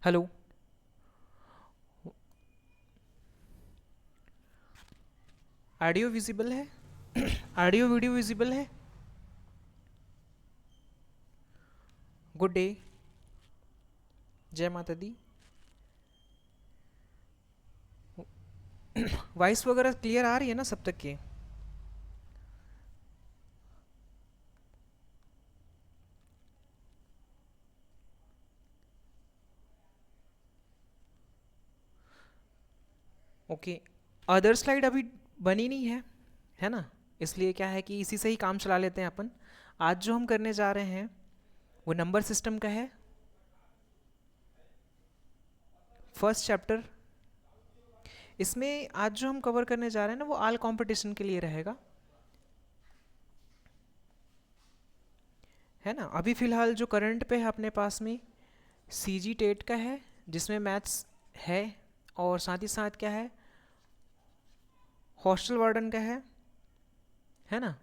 Hello. Audio visible है? Audio video visible है? Good day. जय माता दी। वॉइस वगैरह क्लियर आ रही है ना सब तक के? ओके। अदर स्लाइड अभी बनी नहीं है ना? इसलिए क्या है कि इसी से ही काम चला लेते हैं अपन। आज जो हम करने जा रहे हैं वो नंबर सिस्टम का है, फर्स्ट चैप्टर। इसमें आज जो हम कवर करने जा रहे हैं ना वो ऑल कंपटीशन के लिए रहेगा, है ना? अभी फ़िलहाल जो करंट पे है अपने पास में सी जी टेट का है, जिसमें मैथ्स है, और साथ ही साथ क्या है, हॉस्टल वार्डन का है ना?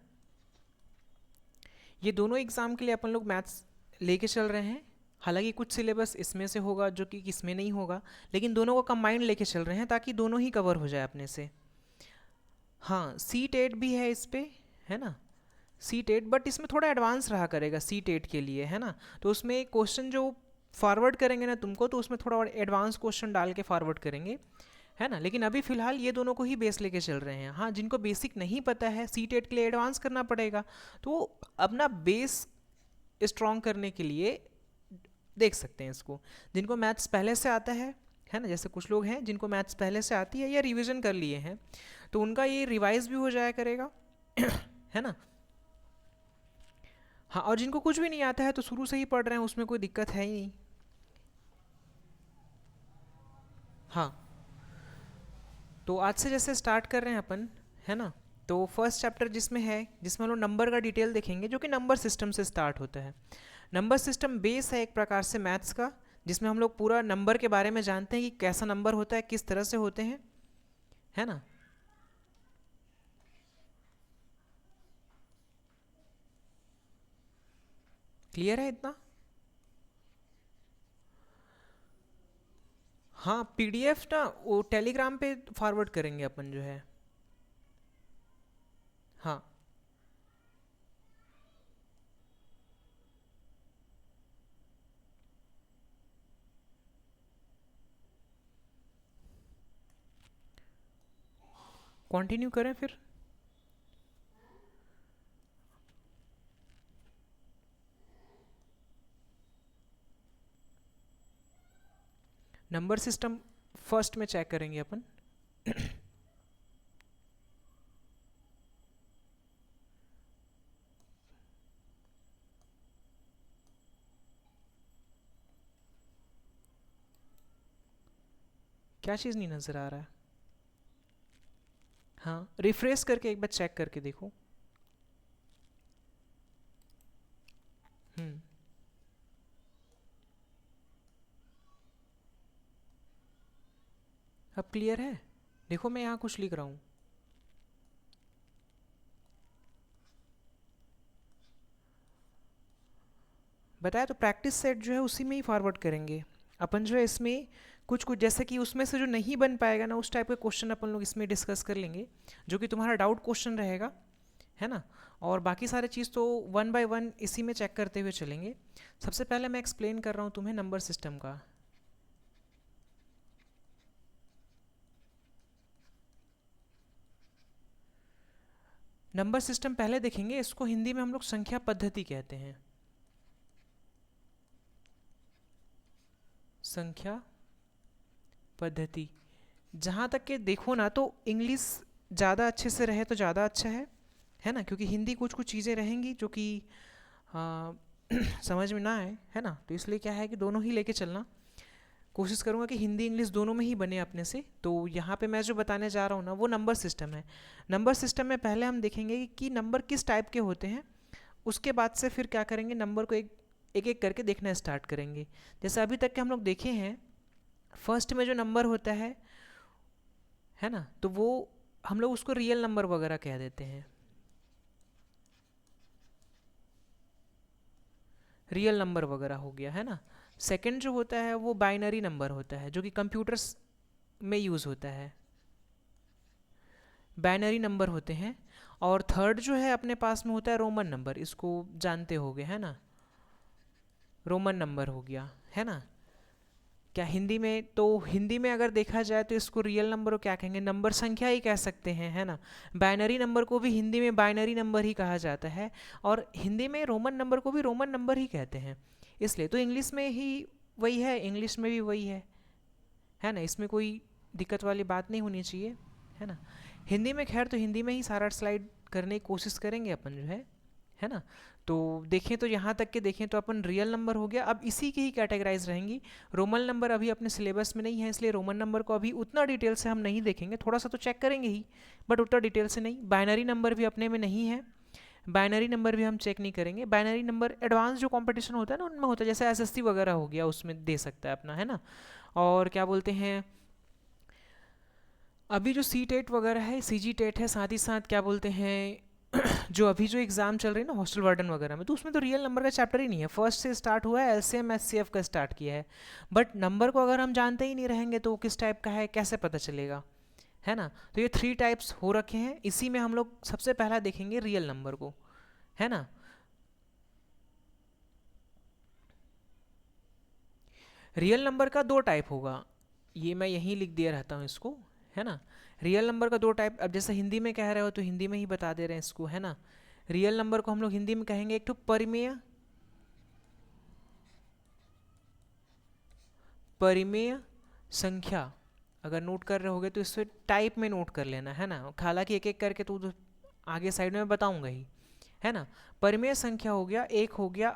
ये दोनों एग्ज़ाम के लिए अपन लोग मैथ्स लेके चल रहे हैं। हालांकि कुछ सिलेबस इसमें से होगा जो कि इसमें नहीं होगा, लेकिन दोनों को कंबाइंड लेके चल रहे हैं ताकि दोनों ही कवर हो जाए अपने से। हाँ, सी टेट भी है इस पे, है ना? सी टेट, बट इसमें थोड़ा एडवांस रहा करेगा सी टेट के लिए, है ना? तो उसमें क्वेश्चन जो फॉरवर्ड करेंगे ना तुमको, तो उसमें थोड़ा और एडवांस क्वेश्चन डाल के फॉरवर्ड करेंगे, है ना? लेकिन अभी फ़िलहाल ये दोनों को ही बेस लेके चल रहे हैं। हाँ, जिनको बेसिक नहीं पता है सी टेट के लिए एडवांस करना पड़ेगा, तो अपना बेस स्ट्रॉन्ग करने के लिए देख सकते हैं इसको। जिनको मैथ्स पहले से आता है ना? जैसे कुछ लोग हैं जिनको मैथ्स पहले से आती है या रिवीजन कर लिए हैं, तो उनका ये रिवाइज भी हो जाया करेगा है ना? हाँ, और जिनको कुछ भी नहीं आता है तो शुरू से ही पढ़ रहे हैं, उसमें कोई दिक्कत है ही नहीं। हाँ, तो आज से जैसे स्टार्ट कर रहे हैं अपन, है ना? तो फर्स्ट चैप्टर जिसमें है, जिसमें हम लोग नंबर का डिटेल देखेंगे, जो कि नंबर सिस्टम से स्टार्ट होता है। नंबर सिस्टम बेस है एक प्रकार से मैथ्स का, जिसमें हम लोग पूरा नंबर के बारे में जानते हैं कि कैसा नंबर होता है, किस तरह से होते हैं, है ना? क्लियर है इतना? हाँ, पीडीएफ ना वो टेलीग्राम पे फॉरवर्ड करेंगे अपन जो है। हाँ, कंटिन्यू करें फिर। नंबर सिस्टम फर्स्ट में चेक करेंगे अपन। क्या चीज़ नहीं नज़र आ रहा है? हाँ, रिफ्रेश करके एक बार चेक करके देखो। हम्म। अब क्लियर है? देखो मैं यहाँ कुछ लिख रहा हूँ। बताया तो, प्रैक्टिस सेट जो है उसी में ही फॉरवर्ड करेंगे अपन जो है। इसमें कुछ कुछ जैसे कि उसमें से जो नहीं बन पाएगा ना, उस टाइप के क्वेश्चन अपन लोग इसमें डिस्कस कर लेंगे, जो कि तुम्हारा डाउट क्वेश्चन रहेगा, है ना? और बाकी सारे चीज़ तो वन बाय वन इसी में चेक करते हुए चलेंगे। सबसे पहले मैं एक्सप्लेन कर रहा हूँ तुम्हें नंबर सिस्टम का। नंबर सिस्टम पहले देखेंगे, इसको हिंदी में हम लोग संख्या पद्धति कहते हैं। संख्या पद्धति। जहाँ तक कि देखो ना, तो इंग्लिश ज़्यादा अच्छे से रहे तो ज़्यादा अच्छा है ना? क्योंकि हिंदी कुछ कुछ चीज़ें रहेंगी जो कि हाँ, समझ में ना आए, है ना? तो इसलिए क्या है कि दोनों ही लेके चलना। कोशिश करूँगा कि हिंदी इंग्लिश दोनों में ही बने अपने से। तो यहाँ पे मैं जो बताने जा रहा हूँ ना वो नंबर सिस्टम है। नंबर सिस्टम में पहले हम देखेंगे कि नंबर किस टाइप के होते हैं, उसके बाद से फिर क्या करेंगे, नंबर को एक एक एक करके देखना स्टार्ट करेंगे। जैसे अभी तक के हम लोग देखे हैं, फर्स्ट में जो नंबर होता है ना, तो वो हम लोग उसको रियल नंबर वगैरह कह देते हैं। रियल नंबर वगैरह हो गया, है ना। सेकंड जो होता है वो बाइनरी नंबर होता है, जो कि कंप्यूटर्स में यूज़ होता है, बाइनरी नंबर होते हैं। और थर्ड जो है अपने पास में होता है रोमन नंबर, इसको जानते होगे, है ना, रोमन नंबर हो गया, है ना। क्या हिंदी में, तो हिंदी में अगर देखा जाए तो इसको रियल नंबर को क्या कहेंगे, नंबर संख्या ही कह सकते हैं, है ना। बाइनरी नंबर को भी हिंदी में बाइनरी नंबर ही कहा जाता है, और हिंदी में रोमन नंबर को भी रोमन नंबर ही कहते हैं। इसलिए तो इंग्लिश में ही वही है, इंग्लिश में भी वही है ना, इसमें कोई दिक्कत वाली बात नहीं होनी चाहिए, है ना। हिंदी में खैर तो हिंदी में ही सारा स्लाइड करने की कोशिश करेंगे अपन जो है ना। तो देखें तो यहाँ तक के देखें तो अपन रियल नंबर हो गया, अब इसी की ही कैटेगराइज रहेंगी। रोमन नंबर अभी अपने सिलेबस में नहीं है, इसलिए रोमन नंबर को अभी उतना डिटेल से हम नहीं देखेंगे, थोड़ा सा तो चेक करेंगे ही, बट उतना डिटेल से नहीं। बाइनरी नंबर भी अपने में नहीं है, बाइनरी नंबर भी हम चेक नहीं करेंगे। बाइनरी नंबर एडवांस जो कंपटीशन होता है ना उनमें होता है, जैसे एसएससी वगैरह हो गया, उसमें दे सकता है अपना, है ना। और क्या बोलते हैं, अभी जो सी टेट वगैरह है, सी जी टेट है, साथ ही साथ क्या बोलते हैं जो अभी जो एग्ज़ाम चल रही है ना हॉस्टल वार्डन वगैरह में, तो उसमें तो रियल नंबर का चैप्टर ही नहीं है, फर्स्ट से स्टार्ट हुआ है, एलसीएम एचसीएफ का स्टार्ट किया है, बट नंबर को अगर हम जानते ही नहीं रहेंगे तो वो किस टाइप का है कैसे पता चलेगा, है ना। तो ये 3 टाइप्स हो रखे हैं, इसी में हम लोग सबसे पहला देखेंगे रियल नंबर को, है ना। रियल नंबर का 2 टाइप होगा, ये मैं यहीं लिख दिया रहता हूँ इसको, है ना। रियल नंबर का 2 टाइप, अब जैसे हिंदी में कह रहे हो तो हिंदी में ही बता दे रहे हैं इसको, है ना। रियल नंबर को हम लोग हिंदी में कहेंगे एक तो परिमेय, परिमेय संख्या। अगर नोट कर रहे होगे तो इससे टाइप में नोट कर लेना, है ना, हालांकि एक एक करके तो आगे साइड में बताऊंगा ही, है ना। परिमेय संख्या हो गया, एक हो गया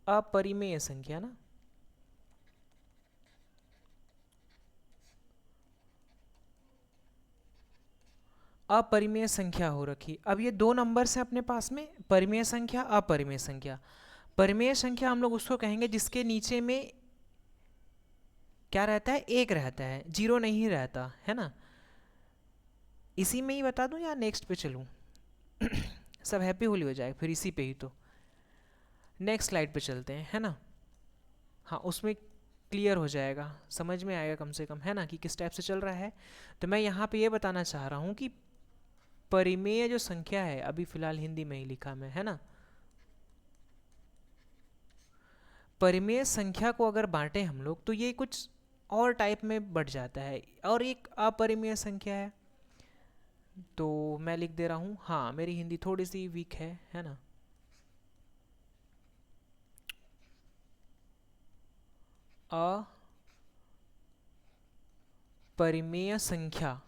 अपरिमेय संख्या ना, अपरिमेय संख्या हो रखी। अब ये 2 नंबर्स हैं अपने पास में, परिमेय संख्या अपरिमेय संख्या। परिमेय संख्या हम लोग उसको कहेंगे जिसके नीचे में क्या रहता है, एक रहता है, जीरो नहीं रहता, है ना। इसी में ही बता दूं या नेक्स्ट पे चलूं सब हैप्पी होली हो जाए फिर इसी पे ही, तो नेक्स्ट स्लाइड पे चलते हैं, है ना। हाँ, उसमें क्लियर हो जाएगा, समझ में आएगा कम से कम, है ना, कि किस टाइप से चल रहा है। तो मैं यहाँ पे ये बताना चाह रहा हूँ कि परिमेय जो संख्या है, अभी फिलहाल हिंदी में ही लिखा मैं, है ना, परिमेय संख्या को अगर बांटे हम लोग तो ये कुछ और टाइप में बढ़ जाता है, और एक अपरिमेय संख्या है। तो मैं लिख दे रहा हूँ, हाँ मेरी हिंदी थोड़ी सी वीक है ना। अपरिमेय संख्या,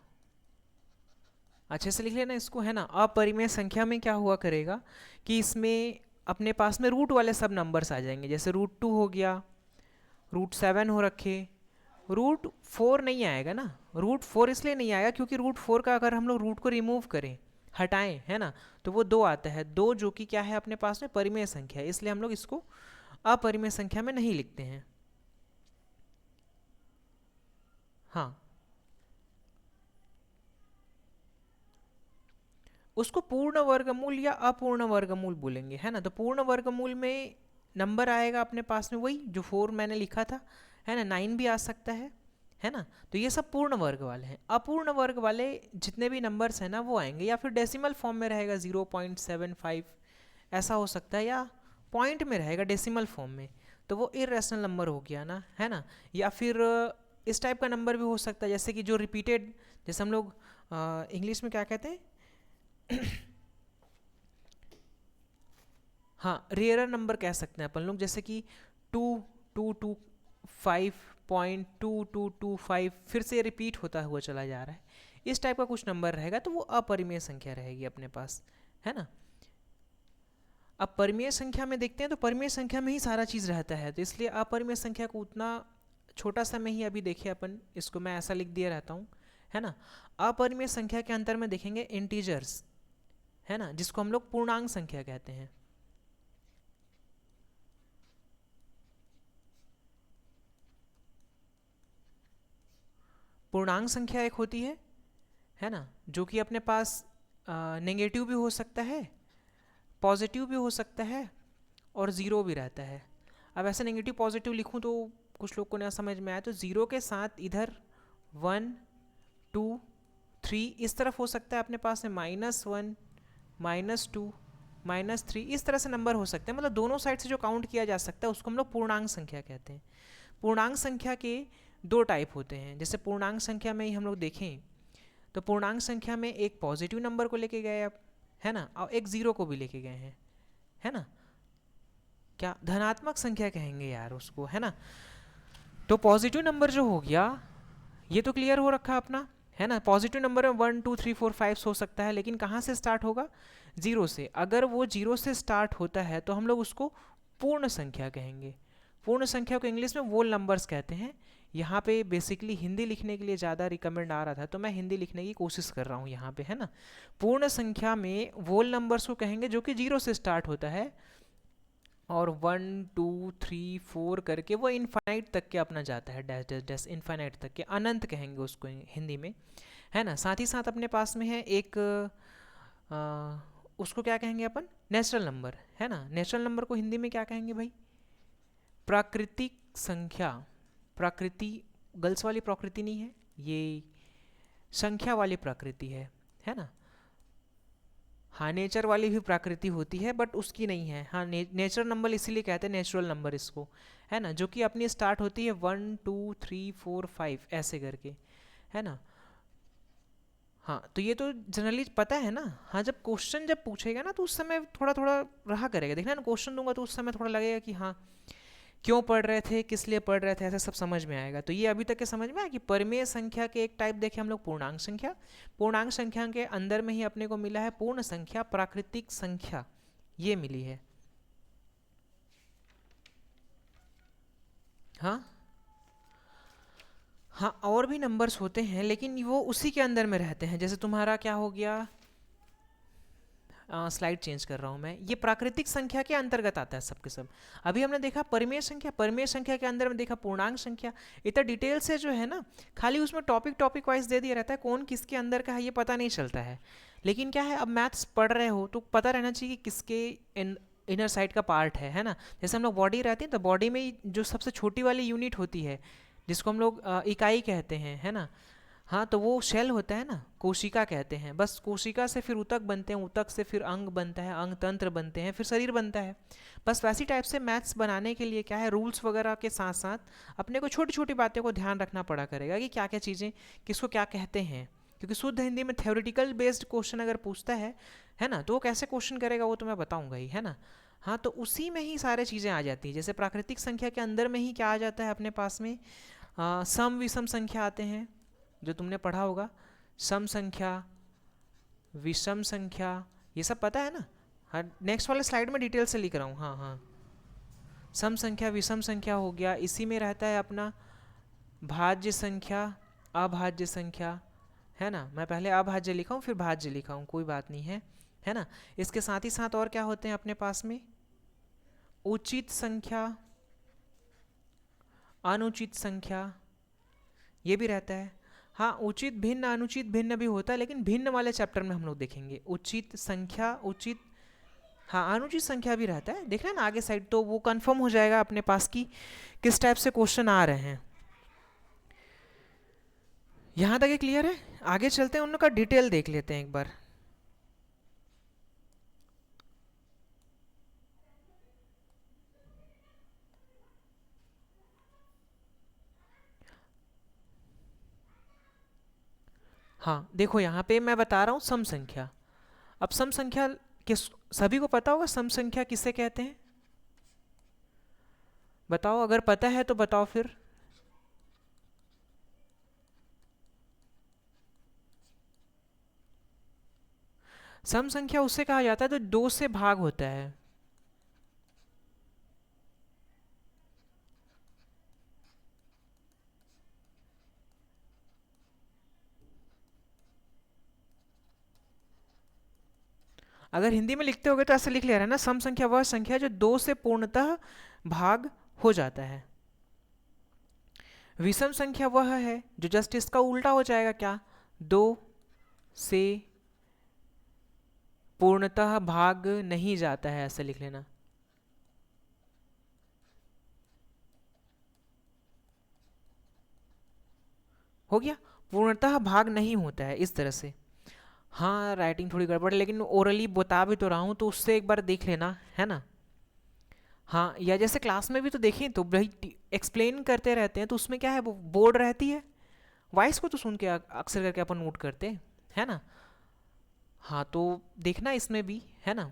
अच्छे से लिख लेना इसको, है ना। अपरिमेय संख्या में क्या हुआ करेगा कि इसमें अपने पास में रूट वाले सब नंबर्स आ जाएंगे, जैसे √2 हो गया, √7 हो रखे, √4 नहीं आएगा ना। √4 इसलिए नहीं आएगा क्योंकि √4 का अगर हम लोग रूट को रिमूव करें, हटाएं, है ना, तो वो 2 आता है, 2 जो कि क्या है अपने पास में परिमेय संख्या है, इसलिए हम लोग इसको अपरिमेय संख्या में नहीं लिखते हैं। हाँ, उसको पूर्ण वर्गमूल या अपूर्ण वर्गमूल बोलेंगे, है ना। तो पूर्ण वर्गमूल में नंबर आएगा अपने पास में वही जो 4 मैंने लिखा था, है ना, 9 भी आ सकता है ना। तो ये सब पूर्ण वर्ग वाले हैं। अपूर्ण वर्ग वाले जितने भी नंबर्स हैं ना वो आएंगे, या फिर डेसिमल फॉर्म में रहेगा 0.75 ऐसा हो सकता है, या पॉइंट में रहेगा डेसिमल फॉर्म में, तो वो इरेशनल नंबर हो गया ना, है ना। या फिर इस टाइप का नंबर भी हो सकता है, जैसे कि जो रिपीटेड, जैसे हम लोग इंग्लिश में क्या कहते हैं हाँ, रेयरर नंबर कह सकते हैं अपन लोग, जैसे कि 2225.2225 फिर से रिपीट होता हुआ चला जा रहा है, इस टाइप का कुछ नंबर रहेगा, तो वो अपरिमेय संख्या रहेगी अपने पास, है ना। अब परिमेय संख्या में देखते हैं तो परिमेय संख्या में ही सारा चीज़ रहता है, तो इसलिए अपरिमेय संख्या को उतना छोटा सा में ही अभी देखिए अपन इसको मैं ऐसा लिख दिया रहता हूँ, है ना। अपरिमेय संख्या के अंतर में देखेंगे इंटीजर्स, है ना, जिसको हम लोग पूर्णांक संख्या कहते हैं। पूर्णांक संख्या एक होती है ना, जो कि अपने पास नेगेटिव भी हो सकता है, पॉजिटिव भी हो सकता है, और ज़ीरो भी रहता है। अब ऐसे नेगेटिव पॉजिटिव लिखूं तो कुछ लोग को ना समझ में आए, तो ज़ीरो के साथ इधर 1 2 3 इस तरफ हो सकता है अपने पास में -1 -2 -3 इस तरह से नंबर हो सकते हैं। मतलब दोनों साइड से जो काउंट किया जा सकता है उसको हम लोग पूर्णांक संख्या कहते हैं। पूर्णांक संख्या के दो टाइप होते हैं। जैसे पूर्णांक संख्या में ही हम लोग देखें तो पूर्णांक संख्या में एक पॉजिटिव नंबर को लेके गए आप, है ना, और एक ज़ीरो को भी लेके गए हैं, है ना, क्या धनात्मक संख्या कहेंगे यार उसको, है ना। तो पॉजिटिव नंबर जो हो गया ये तो क्लियर हो रखा अपना, है ना। पॉजिटिव नंबर में 1 2 3 4 5 हो सकता है, लेकिन कहाँ से स्टार्ट होगा, जीरो से। अगर वो जीरो से स्टार्ट होता है तो हम लोग उसको पूर्ण संख्या कहेंगे। पूर्ण संख्या को इंग्लिश में वोल नंबर्स कहते हैं। यहाँ पे बेसिकली हिंदी लिखने के लिए ज़्यादा रिकमेंड आ रहा था तो मैं हिंदी लिखने की कोशिश कर रहा हूँ यहाँ पे, है ना। पूर्ण संख्या में वोल नंबर्स को कहेंगे जो कि जीरो से स्टार्ट होता है और 1 2 3 4 करके वो इनफाइनाइट तक के अपना जाता है, डैश डैश डैश इनफाइनाइट तक के, अनंत कहेंगे उसको हिंदी में, है ना। साथ ही साथ अपने पास में है एक उसको क्या कहेंगे अपन, नेचुरल नंबर, है ना। नेचुरल नंबर को हिंदी में क्या कहेंगे भाई, प्राकृतिक संख्या। प्रकृति गर्ल्स वाली प्रकृति नहीं है, ये संख्या वाली प्रकृति है ना। हाँ नेचर वाली भी प्रकृति होती है बट उसकी नहीं है। हाँ नेचुरल नंबर इसीलिए कहते हैं नेचुरल नंबर इसको, है ना, जो कि अपनी स्टार्ट होती है 1 2 3 4 5 ऐसे करके, है ना। हाँ तो ये तो जनरली पता है ना। हाँ जब क्वेश्चन जब पूछेगा ना तो उस समय थोड़ा थोड़ा रहा करेगा, देखना ना क्वेश्चन दूंगा तो उस समय थोड़ा लगेगा कि हाँ क्यों पढ़ रहे थे, किस लिए पढ़ रहे थे, ऐसा सब समझ में आएगा। तो ये अभी तक के समझ में आया कि परिमेय संख्या के एक टाइप देखे हम लोग पूर्णांक संख्या। पूर्णांक संख्या के अंदर में ही अपने को मिला है पूर्ण संख्या, प्राकृतिक संख्या ये मिली है। हाँ हाँ और भी नंबर्स होते हैं लेकिन वो उसी के अंदर में रहते हैं। जैसे तुम्हारा क्या हो गया, स्लाइड चेंज कर रहा हूँ मैं, ये प्राकृतिक संख्या के अंतर्गत आता है सब के सब। अभी हमने देखा परिमेय संख्या, परिमेय संख्या के अंदर में देखा पूर्णांक संख्या। इतना डिटेल से जो है ना, खाली उसमें टॉपिक टॉपिक वाइज दे दिया रहता है, कौन किसके अंदर का है ये पता नहीं चलता है। लेकिन क्या है, अब मैथ्स पढ़ रहे हो तो पता रहना चाहिए कि किसके इनर साइड का पार्ट है ना। जैसे हम लोग बॉडी रहती है तो बॉडी में जो सबसे छोटी वाली यूनिट होती है जिसको हम लोग इकाई कहते हैं, है ना। हाँ तो वो शेल होता है ना, कोशिका कहते हैं। बस कोशिका से फिर ऊतक बनते हैं, ऊतक से फिर अंग बनता है, अंग तंत्र बनते हैं, फिर शरीर बनता है। बस वैसी टाइप से मैथ्स बनाने के लिए क्या है, रूल्स वगैरह के साथ साथ अपने को छोटी छोटी बातों को ध्यान रखना पड़ा करेगा कि क्या क्या चीज़ें किसको क्या कहते हैं। क्योंकि शुद्ध हिंदी में थ्योरेटिकल बेस्ड क्वेश्चन अगर पूछता है ना, तो वो कैसे क्वेश्चन करेगा वो तो मैं बताऊँगा ही, है ना। हाँ तो उसी में ही सारी चीज़ें आ जाती हैं। जैसे प्राकृतिक संख्या के अंदर में ही क्या आ जाता है अपने पास में, सम विषम संख्या आते हैं जो तुमने पढ़ा होगा, सम संख्या विषम संख्या ये सब पता है ना। हाँ नेक्स्ट वाले स्लाइड में डिटेल से लिख रहा हूँ। हाँ हाँ सम संख्या विषम संख्या हो गया, इसी में रहता है अपना भाज्य संख्या अभाज्य संख्या, है ना। मैं पहले अभाज्य लिखा हूँ फिर भाज्य लिखा हूँ, कोई बात नहीं है ना। इसके साथ ही साथ और क्या होते हैं अपने पास में, उचित संख्या अनुचित संख्या ये भी रहता है। हाँ उचित भिन्न अनुचित भिन्न भी होता है, लेकिन भिन्न वाले चैप्टर में हम लोग देखेंगे उचित संख्या उचित। हाँ अनुचित संख्या भी रहता है, देखना ना आगे साइड तो वो कंफर्म हो जाएगा अपने पास की किस टाइप से क्वेश्चन आ रहे हैं। यहाँ तक ये क्लियर है, आगे चलते हैं, उनका डिटेल देख लेते हैं एक बार। हाँ देखो यहाँ पे मैं बता रहा हूँ सम संख्या। अब सम संख्या किस सभी को पता होगा सम संख्या किसे कहते हैं, बताओ अगर पता है तो बताओ फिर। सम संख्या उससे कहा जाता है तो दो से भाग होता है। अगर हिंदी में लिखते होगे तो ऐसे लिख ले रहा है ना, सम संख्या वह संख्या जो दो से पूर्णतः भाग हो जाता है। विषम संख्या वह है जो जस्ट इसका उल्टा हो जाएगा, क्या, दो से पूर्णतः भाग नहीं जाता है, ऐसे लिख लेना। हो गया, पूर्णतः भाग नहीं होता है इस तरह से। हाँ राइटिंग थोड़ी गड़बड़ है, लेकिन ओरली बता भी तो रहा हूँ, तो उससे एक बार देख लेना, है ना। हाँ, या जैसे क्लास में भी तो देखें, तो भाई एक्सप्लेन करते रहते हैं, तो उसमें क्या है, वो बोर्ड रहती है, वॉइस को तो सुन के अक्सर करके अपन नोट करते हैं, है ना। हाँ तो देखना इसमें भी, है ना।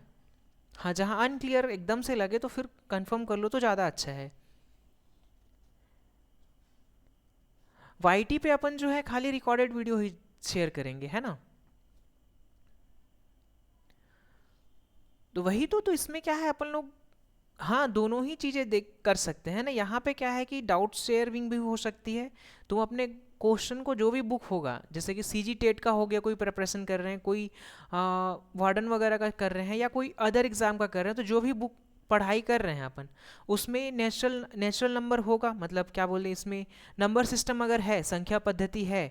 हाँ जहाँ अनक्लियर एकदम से लगे तो फिर कंफर्म कर लो तो ज़्यादा अच्छा है। वाईटी पे अपन जो है खाली रिकॉर्डेड वीडियो ही शेयर करेंगे, है ना। तो वही तो इसमें क्या है, अपन लोग हाँ दोनों ही चीज़ें देख कर सकते हैं ना। यहाँ पे क्या है कि डाउट शेयरिंग भी हो सकती है। तुम अपने क्वेश्चन को जो भी बुक होगा, जैसे कि सीजी टेट का हो गया, कोई प्रिपरेशन कर रहे हैं, कोई वार्डन वगैरह का कर रहे हैं, या कोई अदर एग्ज़ाम का कर रहे हैं, तो जो भी बुक पढ़ाई कर रहे हैं अपन, उसमें नेचुरल नंबर होगा, मतलब क्या बोले इसमें नंबर सिस्टम अगर है, संख्या पद्धति है,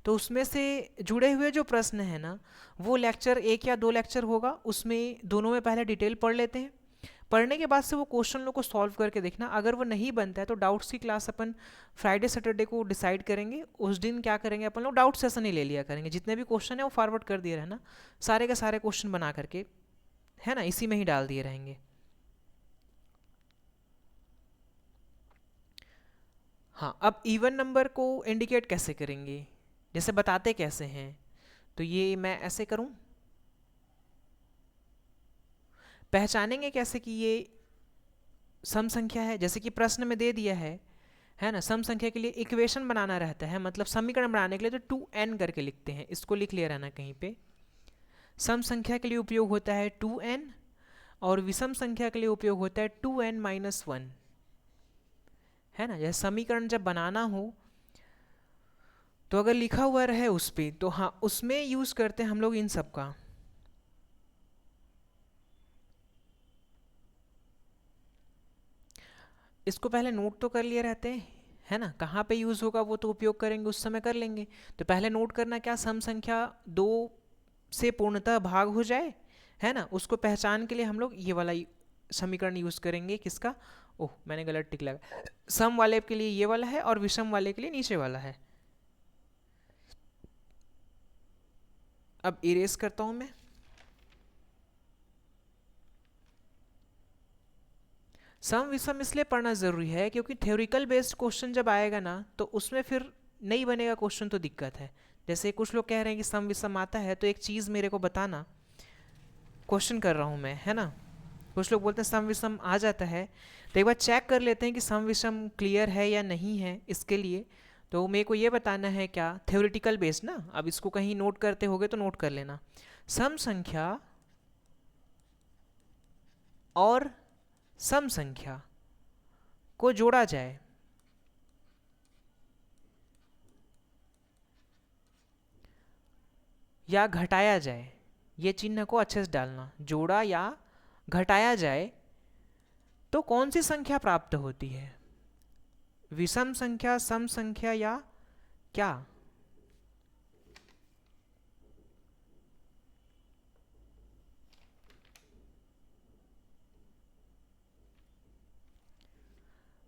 तो उसमें से जुड़े हुए जो प्रश्न है ना, वो लेक्चर 1 या 2 लेक्चर होगा, उसमें दोनों में पहले डिटेल पढ़ लेते हैं। पढ़ने के बाद से वो क्वेश्चन लोग को सॉल्व करके देखना, अगर वो नहीं बनता है तो डाउट्स की क्लास अपन फ्राइडे सैटरडे को डिसाइड करेंगे। उस दिन क्या करेंगे, अपन लोग डाउट सेशन ही ले लिया करेंगे, जितने भी क्वेश्चन है वो फॉरवर्ड कर दिए रहना, सारे के सारे क्वेश्चन बना करके, है ना, इसी में ही डाल दिए रहेंगे। हाँ अब इवन नंबर को इंडिकेट कैसे करेंगे, जैसे बताते कैसे हैं, तो ये मैं ऐसे करूँ, पहचानेंगे कैसे कि ये सम संख्या है, जैसे कि प्रश्न में दे दिया है ना। सम संख्या के लिए इक्वेशन बनाना रहता है, मतलब समीकरण बनाने के लिए तो 2n करके लिखते हैं, इसको लिख लिया रहना कहीं पे। सम संख्या के लिए उपयोग होता है 2n, और विषम संख्या के लिए उपयोग होता है 2n-1, है ना। जैसे समीकरण जब बनाना हो तो अगर लिखा हुआ रहे उस पे, तो हाँ उसमें यूज करते हैं हम लोग इन सब का। इसको पहले नोट तो कर लिए रहते हैं, है ना, कहाँ पे यूज़ होगा वो तो उपयोग करेंगे उस समय कर लेंगे। तो पहले नोट करना क्या, सम संख्या 2 से पूर्णतः भाग हो जाए, है ना, उसको पहचान के लिए हम लोग ये वाला समीकरण यूज़ करेंगे, किसका, ओह मैंने गलत टिक लगा, सम वाले के लिए ये वाला है और विषम वाले के लिए नीचे वाला है। अब इरेज करता हूँ मैं। सम विषम इसलिए पढ़ना ज़रूरी है क्योंकि थ्योरिकल बेस्ड क्वेश्चन जब आएगा ना, तो उसमें फिर नहीं बनेगा क्वेश्चन, तो दिक्कत है। जैसे कुछ लोग कह रहे हैं कि सम विषम आता है, तो एक चीज़ मेरे को बताना, क्वेश्चन कर रहा हूँ मैं, है ना। कुछ लोग बोलते हैं सम विषम आ जाता है, तो एक बार चेक कर लेते हैं कि सम विषम क्लियर है या नहीं है। इसके लिए तो मेरे को ये बताना है क्या, थ्योरेटिकल बेस्ड ना, अब इसको कहीं नोट करते होगे तो नोट कर लेना। सम संख्या और सम संख्या को जोड़ा जाए, या घटाया जाए, ये चिन्ह को अच्छे से डालना, जोड़ा या घटाया जाए तो कौन सी संख्या प्राप्त होती है, विषम संख्या, सम संख्या, या क्या।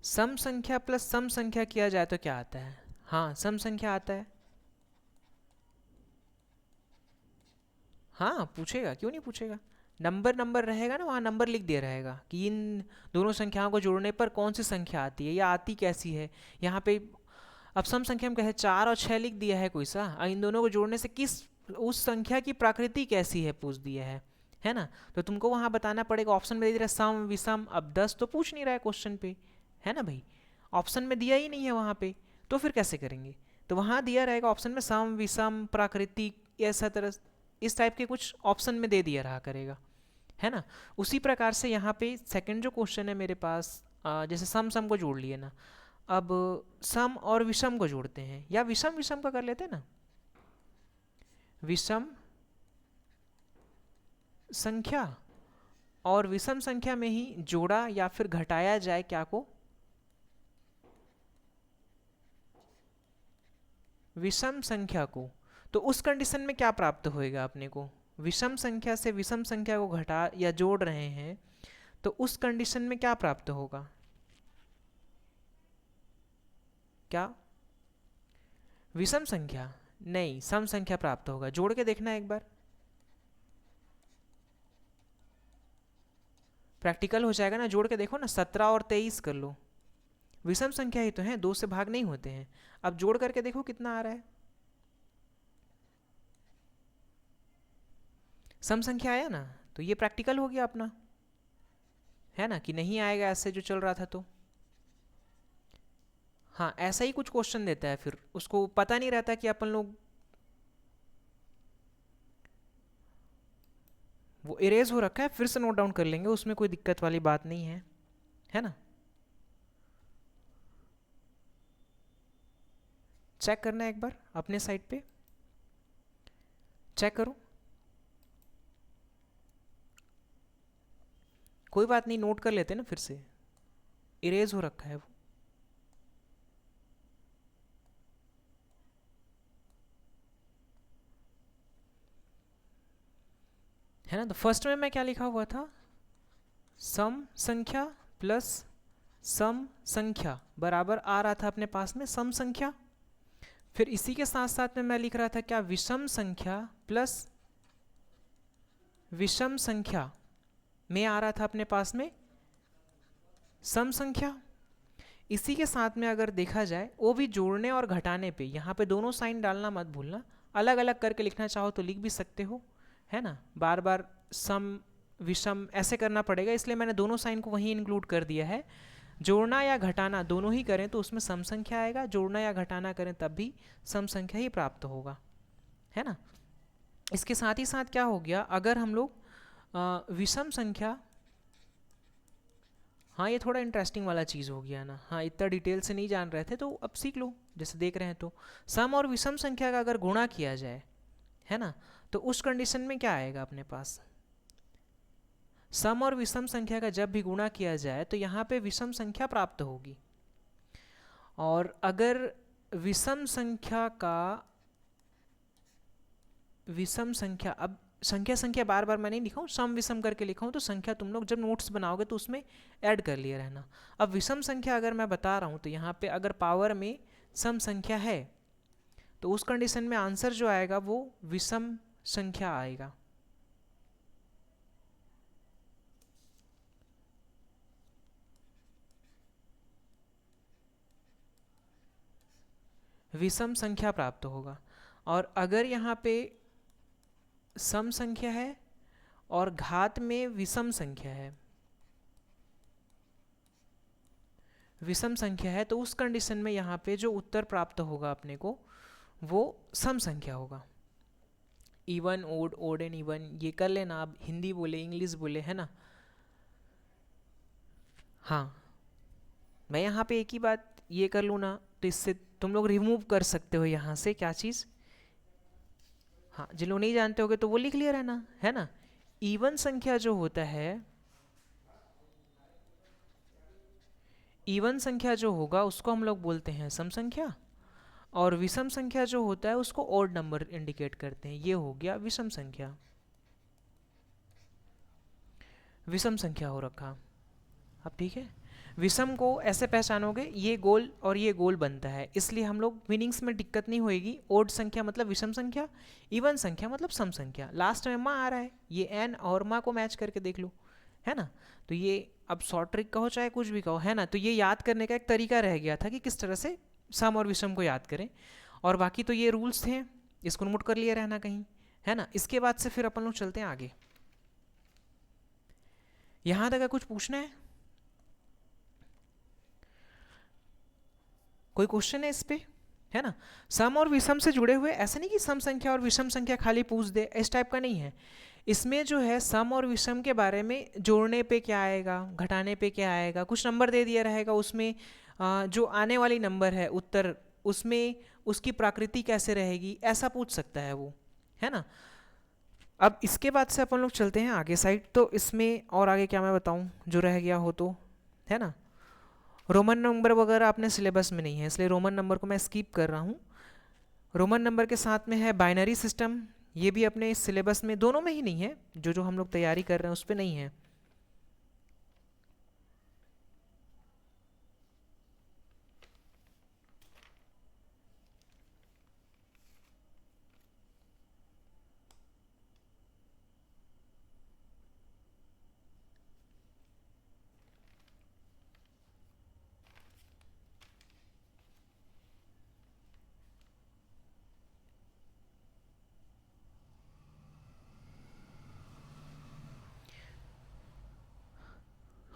सम संख्या प्लस सम संख्या किया जाए तो क्या आता है, हाँ सम संख्या आता है। हाँ पूछेगा, क्यों नहीं पूछेगा, नंबर नंबर रहेगा ना, वहाँ नंबर लिख दिया रहेगा कि इन दोनों संख्याओं को जोड़ने पर कौन सी संख्या आती है या आती कैसी है। यहाँ पे अब सम संख्या में क्या है, 4 और 6 लिख दिया है कोई सा, इन दोनों को जोड़ने से किस उस संख्या की प्रकृति कैसी है पूछ दिया है ना। तो तुमको वहाँ बताना पड़ेगा, ऑप्शन में दे दिया सम विषम, अब 10 तो पूछ नहीं रहा है क्वेश्चन पे, है ना भाई, ऑप्शन में दिया ही नहीं है वहाँ पे, तो फिर कैसे करेंगे। तो वहाँ दिया रहेगा ऑप्शन में सम विषम प्राकृतिक, ऐसा तरह इस टाइप के कुछ ऑप्शन में दे दिया रहा करेगा, है ना। उसी प्रकार से यहाँ पे सेकंड जो क्वेश्चन है मेरे पास, जैसे सम सम को जोड़ लिए ना, अब सम और विषम को जोड़ते हैं, या विषम विषम का कर लेते हैं ना, विषम संख्या और विषम संख्या में ही जोड़ा या फिर घटाया जाए क्या को, विषम संख्या को। तो उस कंडीशन में क्या प्राप्त होएगा अपने को, विषम संख्या से विषम संख्या को घटा या जोड़ रहे हैं, तो उस कंडीशन में क्या प्राप्त होगा, क्या, विषम संख्या नहीं, सम संख्या प्राप्त होगा। जोड़ के देखना एक बार, प्रैक्टिकल हो जाएगा ना। जोड़ के देखो ना, 17 और 23 कर लो, विषम संख्या ही तो है, 2 से भाग नहीं होते हैं। अब जोड़ करके देखो कितना आ रहा है, सम संख्या आया ना, तो ये प्रैक्टिकल हो गया अपना, है ना, कि नहीं आएगा ऐसे जो चल रहा था तो। हाँ, ऐसा ही कुछ क्वेश्चन देता है, फिर उसको पता नहीं रहता कि अपन लोग, वो इरेज हो रखा है, फिर से नोट डाउन कर लेंगे, उसमें कोई दिक्कत वाली बात नहीं है ना। चेक करना है एक बार अपने साइड पे, चेक करो, कोई बात नहीं, नोट कर लेते ना, फिर से इरेज हो रखा है वो। है ना। तो फर्स्ट में मैं क्या लिखा हुआ था, सम संख्या प्लस सम संख्या बराबर आ रहा था अपने पास में सम संख्या। फिर इसी के साथ साथ में मैं लिख रहा था क्या, विषम संख्या प्लस विषम संख्या में आ रहा था अपने पास में सम संख्या। इसी के साथ में अगर देखा जाए, वो भी जोड़ने और घटाने पे, यहाँ पे दोनों साइन डालना मत भूलना, अलग अलग करके लिखना चाहो तो लिख भी सकते हो, है ना। बार बार सम विषम ऐसे करना पड़ेगा, इसलिए मैंने दोनों साइन को वहीं इंक्लूड कर दिया है। जोड़ना या घटाना दोनों ही करें तो उसमें सम संख्या आएगा, जोड़ना या घटाना करें तब भी सम संख्या ही प्राप्त होगा, है ना। इसके साथ ही साथ क्या हो गया, अगर हम लोग विषम संख्या, हाँ ये थोड़ा इंटरेस्टिंग वाला चीज़ हो गया ना, हाँ इतना डिटेल से नहीं जान रहे थे तो अब सीख लो, जैसे देख रहे हैं तो सम और विषम संख्या का अगर गुणा किया जाए, है ना, तो उस कंडीशन में क्या आएगा अपने पास, सम और विषम संख्या का जब भी गुणा किया जाए तो यहाँ पे विषम संख्या प्राप्त होगी। और अगर विषम संख्या का, विषम संख्या, अब संख्या संख्या बार बार मैं नहीं लिखा हूँ, सम विषम करके लिखा हूँ, तो संख्या तुम लोग जब नोट्स बनाओगे तो उसमें ऐड कर लिए रहना। अब विषम संख्या अगर मैं बता रहा हूँ तो यहाँ पे अगर पावर में सम संख्या है तो उस कंडीशन में आंसर जो आएगा वो विषम संख्या आएगा। विषम संख्या प्राप्त होगा। और अगर यहाँ पे सम संख्या है और घात में विषम संख्या है, विषम संख्या है, तो उस कंडीशन में यहाँ पे जो उत्तर प्राप्त होगा अपने को वो सम संख्या होगा। Even odd, odd and even ये कर लेना, आप हिंदी बोले इंग्लिश बोले, है ना। हाँ, मैं यहाँ पे एक ही बात ये कर लूँ ना, तो इससे तुम लोग रिमूव कर सकते हो यहाँ से क्या चीज़, हाँ जिन लोग नहीं जानते होगे तो वो लिख लिया रहना, है ना। इवन संख्या जो होता है, इवन संख्या जो होगा उसको हम लोग बोलते हैं सम संख्या, और विषम संख्या जो होता है उसको ओड नंबर इंडिकेट करते हैं, ये हो गया विषम संख्या, विषम संख्या हो रखा। अब ठीक है, विषम को ऐसे पहचानोगे, ये गोल और ये गोल बनता है, इसलिए हम लोग मीनिंग्स में दिक्कत नहीं होएगी। ओड संख्या मतलब विषम संख्या, इवन संख्या मतलब सम संख्या, लास्ट में माँ आ रहा है, ये एन और माँ को मैच करके देख लो, है ना। तो ये अब शॉर्ट ट्रिक कहो चाहे कुछ भी कहो, है ना, तो ये याद करने का एक तरीका रह गया था कि किस तरह से सम और विषम को याद करें, और बाकी तो ये रूल्स थे, इसको नोट कर लिए रहना कहीं, है ना। इसके बाद से फिर अपन लोग चलते हैं आगे। यहाँ तक कुछ पूछना है, कोई क्वेश्चन है इस पे, है ना। सम और विषम से जुड़े हुए, ऐसा नहीं कि सम संख्या और विषम संख्या खाली पूछ दे, इस टाइप का नहीं है। इसमें जो है सम और विषम के बारे में, जोड़ने पे क्या आएगा, घटाने पे क्या आएगा, कुछ नंबर दे दिया रहेगा, उसमें जो आने वाली नंबर है उत्तर, उसमें उसकी प्रकृति कैसे रहेगी, ऐसा पूछ सकता है वो, है ना। अब इसके बाद से अपन लोग चलते हैं आगे साइड, तो इसमें और आगे क्या मैं बताऊं जो रह गया हो तो, है ना। रोमन नंबर वगैरह अपने सिलेबस में नहीं है, इसलिए रोमन नंबर को मैं स्किप कर रहा हूँ। रोमन नंबर के साथ में है बाइनरी सिस्टम, ये भी अपने इस सिलेबस में, दोनों में ही नहीं है, जो जो हम लोग तैयारी कर रहे हैं उस पर नहीं है।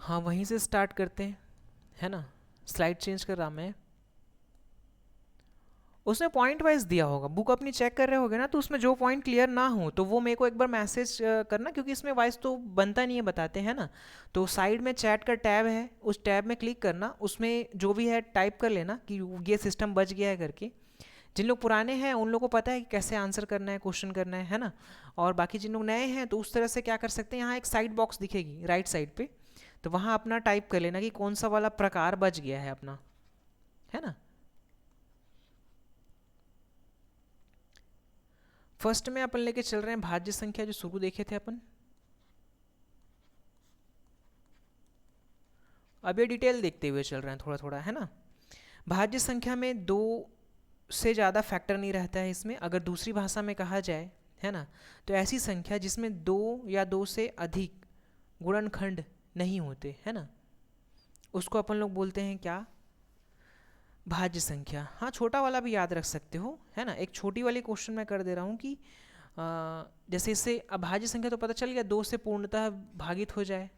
हाँ, वहीं से स्टार्ट करते हैं, है ना। स्लाइड चेंज कर रहा मैं। उसने पॉइंट वाइज दिया होगा, बुक अपनी चेक कर रहे होगे ना, तो उसमें जो पॉइंट क्लियर ना हो तो वो मेरे को एक बार मैसेज करना, क्योंकि इसमें वाइज तो बनता नहीं है, बताते हैं ना। तो साइड में चैट का टैब है, उस टैब में क्लिक करना, उसमें जो भी है टाइप कर लेना कि ये सिस्टम बच गया है करके। जिन लोग पुराने हैं उन लोगों को पता है कि कैसे आंसर करना है, क्वेश्चन करना है ना। और बाकी जिन लोग नए हैं तो उस तरह से क्या कर सकते हैं, यहाँ एक साइड बॉक्स दिखेगी राइट साइड पे, तो वहाँ अपना टाइप कर लेना कि कौन सा वाला प्रकार बच गया है अपना, है ना। फर्स्ट में अपन लेके चल रहे हैं भाज्य संख्या, जो शुरू देखे थे अपन। अब ये डिटेल देखते हुए चल रहे हैं थोड़ा थोड़ा, है ना। भाज्य संख्या में दो से ज़्यादा फैक्टर नहीं रहता है इसमें। अगर दूसरी भाषा में कहा जाए, है ना, तो ऐसी संख्या जिसमें दो या दो से अधिक गुणनखंड नहीं होते, है ना, उसको अपन लोग बोलते हैं क्या, भाज्य संख्या। हाँ, छोटा वाला भी याद रख सकते हो, है ना। एक छोटी वाली क्वेश्चन मैं कर दे रहा हूँ कि जैसे इससे अभाज्य संख्या तो पता चल गया, दो से पूर्णतः भागित हो जाए,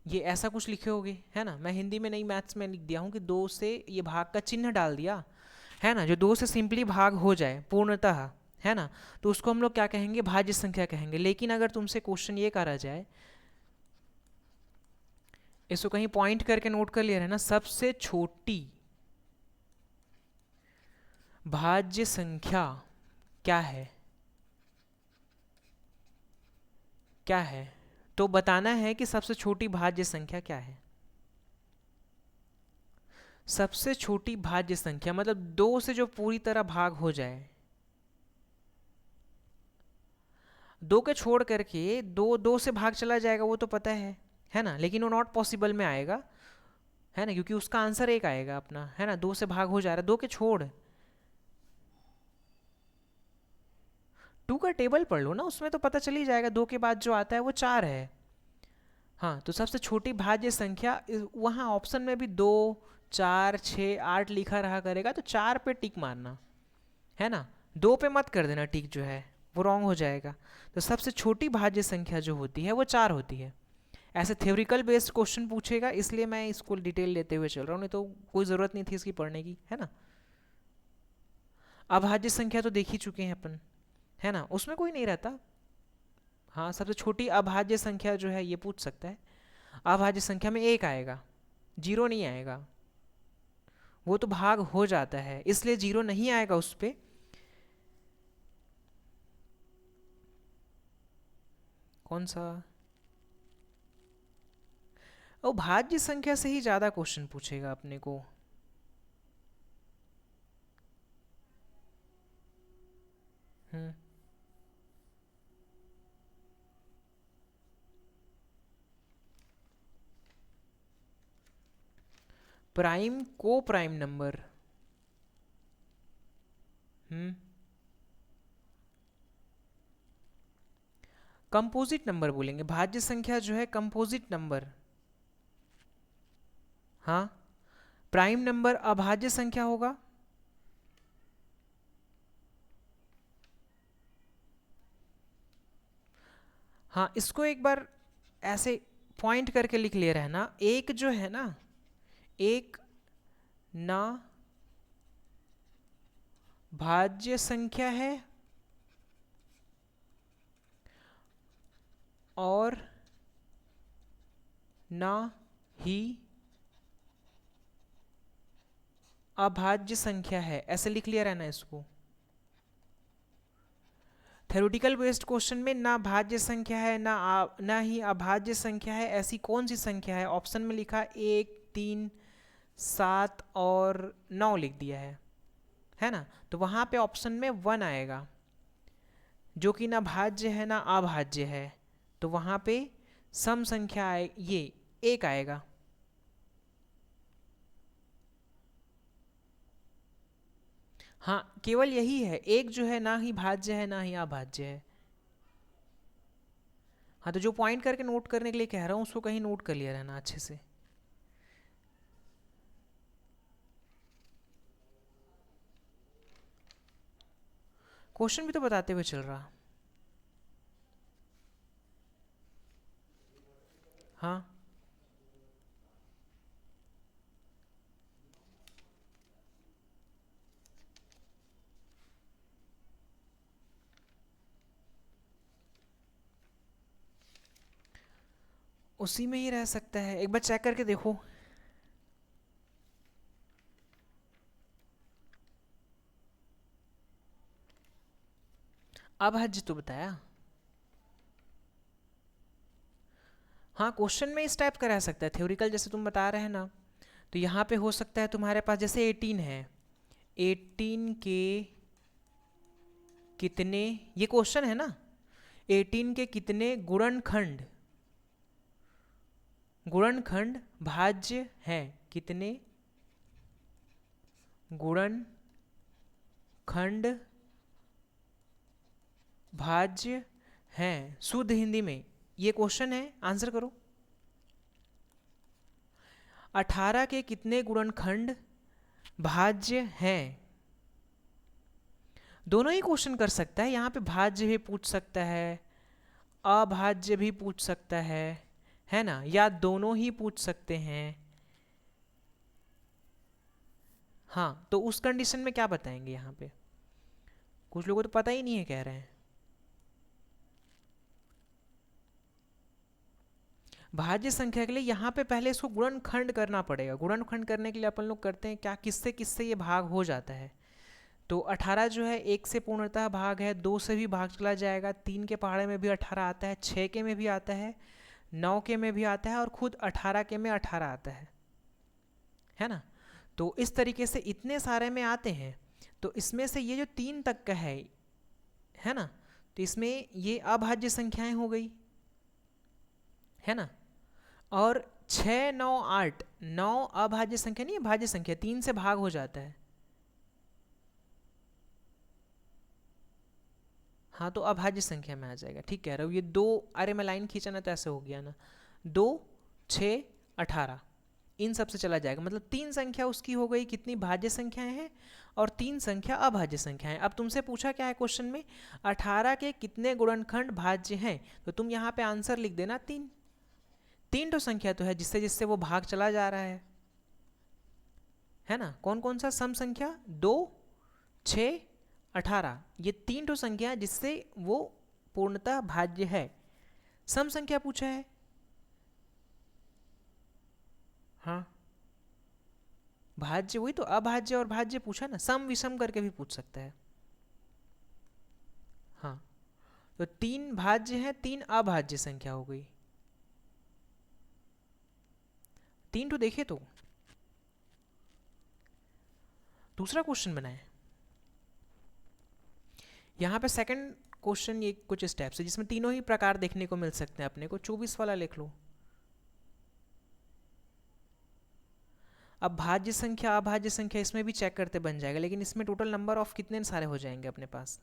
ये ऐसा कुछ लिखे होगे, है ना। मैं हिंदी में नहीं, मैथ्स में लिख दिया हूँ कि दो से ये भाग का चिन्ह डाल दिया, है ना। जो दो से सिंपली भाग हो जाए पूर्णतः, है ना, तो उसको हम लोग क्या कहेंगे, भाज्य संख्या कहेंगे। लेकिन अगर तुमसे क्वेश्चन ये करा जाए, इसको कहीं पॉइंट करके नोट कर लिया है ना, सबसे छोटी भाज्य संख्या क्या है, क्या है, तो बताना है कि सबसे छोटी भाज्य संख्या क्या है। सबसे छोटी भाज्य संख्या मतलब दो से जो पूरी तरह भाग हो जाए, दो के छोड़ करके दो दो से भाग चला जाएगा वो तो पता है ना, लेकिन वो नॉट पॉसिबल में आएगा, है ना, क्योंकि उसका आंसर एक आएगा अपना, है ना। दो से भाग हो जा रहा है, दो के छोड़, टू का टेबल पढ़ लो ना, उसमें तो पता चल ही जाएगा, दो के बाद जो आता है वो चार है। हाँ, तो सबसे छोटी भाज्य संख्या वहाँ ऑप्शन में भी दो, चार, छः, आठ लिखा रहा करेगा, तो चार पे टिक मारना, है ना। दो पे मत कर देना टिक, जो है वो रॉन्ग हो जाएगा। तो सबसे छोटी भाज्य संख्या जो होती है वो चार होती है। ऐसे थ्योरिकल बेस्ड क्वेश्चन पूछेगा, इसलिए मैं इसको डिटेल लेते हुए चल रहा हूँ, नहीं तो कोई ज़रूरत नहीं थी इसकी पढ़ने की, है ना। अभाज्य संख्या तो देख ही चुके हैं अपन, है ना, उसमें कोई नहीं रहता। हाँ, सबसे छोटी अभाज्य संख्या जो है ये पूछ सकता है। अभाज्य संख्या में एक आएगा, जीरो नहीं आएगा, वो तो भाग हो जाता है, इसलिए जीरो नहीं आएगा उस पे। कौन सा, वो भाज्य संख्या से ही ज़्यादा क्वेश्चन पूछेगा अपने को। हम्म, प्राइम को प्राइम नंबर। हम्म, कंपोजिट नंबर बोलेंगे, भाज्य संख्या जो है कंपोजिट नंबर। हाँ, प्राइम नंबर अभाज्य संख्या होगा। हाँ, इसको एक बार ऐसे पॉइंट करके लिख ले रहना, एक जो है ना, एक ना भाज्य संख्या है और ना ही अभाज्य संख्या है, ऐसे लिख लिया रहना इसको। थ्योरेटिकल बेस्ड क्वेश्चन में ना भाज्य संख्या है ना ही अभाज्य संख्या है, ऐसी कौन सी संख्या है। ऑप्शन में लिखा एक, तीन, सात और नौ लिख दिया है ना, तो वहाँ पे ऑप्शन में वन आएगा, जो कि ना भाज्य है ना अभाज्य है, तो वहाँ पे सम संख्या आए, ये एक आएगा। हाँ, केवल यही है, एक जो है ना ही भाज्य है ना ही अभाज्य है। हाँ, तो जो पॉइंट करके नोट करने के लिए कह रहा हूँ उसको कहीं नोट कर लिया रहना अच्छे से। क्वेश्चन भी तो बताते हुए चल रहा। हाँ, उसी में ही रह सकता है, एक बार चेक करके देखो। अभाज्य तो बताया। हाँ, क्वेश्चन में इस टाइप का रह सकता है, थ्योरिकल जैसे तुम बता रहे हैं ना। तो यहाँ पे हो सकता है तुम्हारे पास जैसे 18 है, 18 के कितने, ये क्वेश्चन है ना, 18 के कितने गुणनखंड, गुणनखंड भाज्य हैं, कितने गुणनखंड भाज्य हैं शुद्ध हिंदी में, ये क्वेश्चन है, आंसर करो। 18 के कितने गुणनखंड भाज्य हैं, दोनों ही क्वेश्चन कर सकता है, यहाँ पे भाज्य भी पूछ सकता है, अभाज्य भी पूछ सकता है ना, या दोनों ही पूछ सकते हैं। हाँ, तो उस कंडीशन में क्या बताएंगे यहाँ पे, कुछ लोगों को तो पता ही नहीं है कह रहे हैं। भाज्य संख्या के लिए यहाँ पे पहले इसको गुणनखंड करना पड़ेगा, गुणनखंड करने के लिए अपन लोग करते हैं क्या, किससे किससे ये भाग हो जाता है। तो 18 जो है एक से पूर्णतः भाग है, 2 से भी भाग चला जाएगा, 3 के पहाड़े में भी 18 आता है, 6 के में भी आता है, 9 के में भी आता है, और खुद 18 के में 18 आता है ना। तो इस तरीके से इतने सारे में आते हैं। तो इसमें से ये जो 3 तक का है ना, तो इसमें ये अभाज्य संख्याएं हो गई, है ना। और 6 9 8, 9 अभाज्य संख्या नहीं है, भाज्य संख्या, 3 से भाग हो जाता है। हाँ, तो अभाज्य संख्या में आ जाएगा, ठीक कह रहे हो। ये 2, अरे मैं लाइन खींचा ना तो ऐसे हो गया ना, 2 6 18, इन सब से चला जाएगा, मतलब 3 संख्या उसकी हो गई, कितनी भाज्य संख्याएं हैं और 3 संख्या अभाज्य संख्याएं। अब तुमसे पूछा क्या है क्वेश्चन में, 18 के कितने गुणनखंड भाज्य हैं, तो तुम यहाँ पे आंसर लिख देना 3। 3 तो संख्या तो है जिससे जिससे वो भाग चला जा रहा है ना। कौन कौन सा, सम संख्या 2 6 18, ये 3 तो संख्या जिससे वो पूर्णतः भाज्य है। सम संख्या पूछा है, हाँ, भाज्य वही तो, अभाज्य और भाज्य पूछा ना, सम विषम करके भी पूछ सकता है। हाँ, तो 3 भाज्य है, 3 अभाज्य संख्या हो गई। 3 तो देखे तो दूसरा क्वेश्चन बनाए, यहाँ पे सेकंड क्वेश्चन ये कुछ स्टेप्स है जिसमें तीनों ही प्रकार देखने को मिल सकते हैं अपने को। 24 वाला लिख लो। अब भाज्य संख्या अभाज्य संख्या इसमें भी चेक करते बन जाएगा, लेकिन इसमें टोटल नंबर ऑफ कितने सारे हो जाएंगे अपने पास,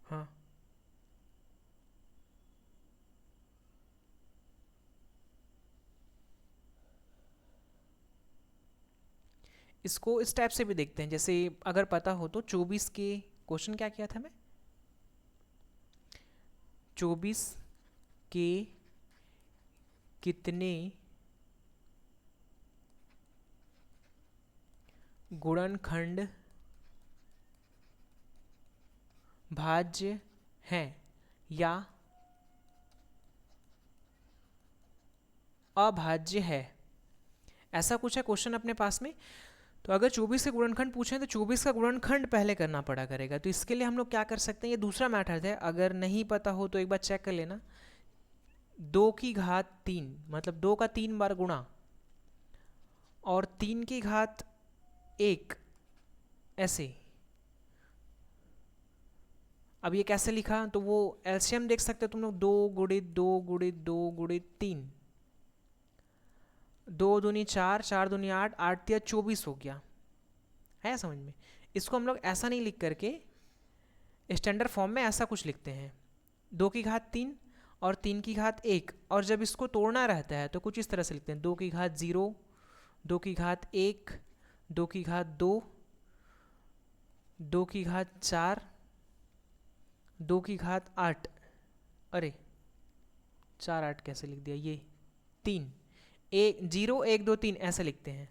हाँ, इसको इस टाइप से भी देखते हैं, जैसे अगर पता हो तो 24 के, क्वेश्चन क्या किया था मैं, 24 के कितने गुणनखंड भाज्य हैं या अभाज्य है, ऐसा कुछ है क्वेश्चन अपने पास में। तो अगर 24 के गुणनखंड पूछें तो 24 का गुणनखंड पहले करना पड़ा करेगा। तो इसके लिए हम लोग क्या कर सकते हैं, ये दूसरा मैथड है, अगर नहीं पता हो तो एक बार चेक कर लेना। 2 की घात 3, मतलब 2 का 3 बार गुणा, और 3 की घात 1, ऐसे। अब ये कैसे लिखा, तो वो एलसीएम देख सकते हो तुम लोग, 2 गुणित 2 गुणित 2 गुणित 3, 2 दूनी 4, 4 दूनी 8, 8 या 24 हो गया, है समझ में। इसको हम लोग ऐसा नहीं लिख करके स्टैंडर्ड फॉर्म में ऐसा कुछ लिखते हैं, 2 की घात 3 और 3 की घात 1, और जब इसको तोड़ना रहता है तो कुछ इस तरह से लिखते हैं, 2 की घात 0, 2 की घात 1, 2 की घात 2, 2 की घात 4, 2 की घात 8, अरे 4 8 कैसे लिख दिया, ये 3, 0 1 2 3 ऐसे लिखते हैं।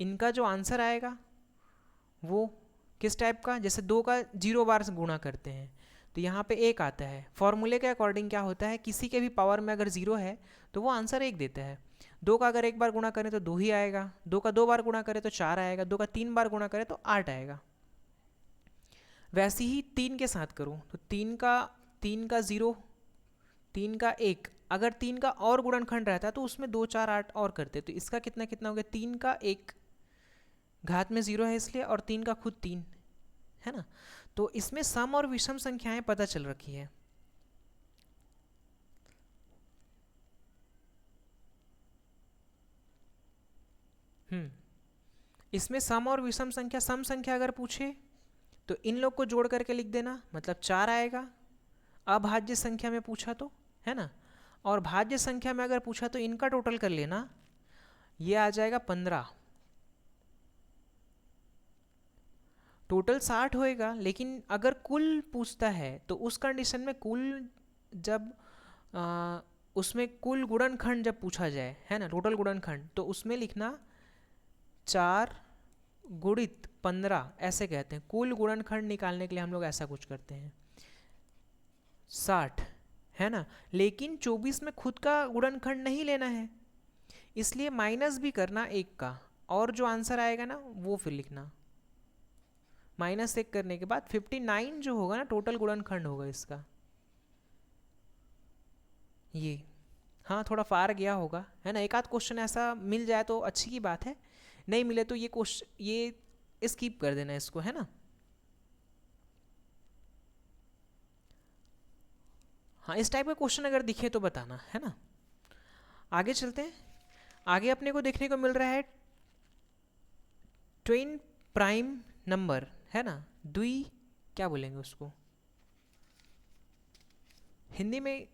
इनका जो आंसर आएगा वो किस टाइप का, जैसे 2 का 0 बार से गुणा करते हैं तो यहाँ पे 1 आता है। फॉर्मूले के अकॉर्डिंग क्या होता है, किसी के भी पावर में अगर 0 है तो वो आंसर 1 देता है। 2 का अगर 1 बार गुणा करें तो 2 ही आएगा, 2 का 2 बार गुणा करें तो 4 आएगा, 2 का 3 बार गुणा करें तो 8 आएगा। वैसे ही 3 के साथ करूँ तो 3 का 0, 3 का 1, अगर 3 का और गुणनखंड रहता तो उसमें 2 4 8 और करते, तो इसका कितना कितना हो गया, 3 का 1 घात में 0 है इसलिए, और 3 का खुद 3 है ना। तो इसमें सम और विषम संख्याएं पता चल रखी है। इसमें सम और विषम संख्या, सम संख्या अगर पूछे तो इन लोग को जोड़ करके लिख देना, मतलब 4 आएगा। अभाज्य संख्या में पूछा तो, है ना, और भाज्य संख्या में अगर पूछा तो इनका टोटल कर लेना, ये आ जाएगा 15। टोटल 60 होएगा, लेकिन अगर कुल पूछता है तो उस कंडीशन में कुल जब उसमें कुल गुणनखंड जब पूछा जाए, है ना, टोटल गुणनखंड, तो उसमें लिखना 4 गुणित 15 ऐसे कहते हैं। कुल गुणनखंड निकालने के लिए हम लोग ऐसा कुछ करते हैं। 60 है ना, लेकिन 24 में खुद का गुणनखंड नहीं लेना है, इसलिए माइनस भी करना 1 का, और जो आंसर आएगा ना वो फिर लिखना। -1 करने के बाद 59 जो होगा ना टोटल गुणनखंड होगा इसका, ये। हाँ थोड़ा फार गया होगा, है ना, एक आध क्वेश्चन ऐसा मिल जाए तो अच्छी की बात है, नहीं मिले तो ये क्वेश्चन ये स्किप कर देना इसको, है ना। हाँ इस टाइप का क्वेश्चन अगर दिखे तो बताना, है ना। आगे चलते हैं। आगे अपने को देखने को मिल रहा है ट्विन प्राइम नंबर, है ना, द्वि, क्या बोलेंगे उसको, हिंदी में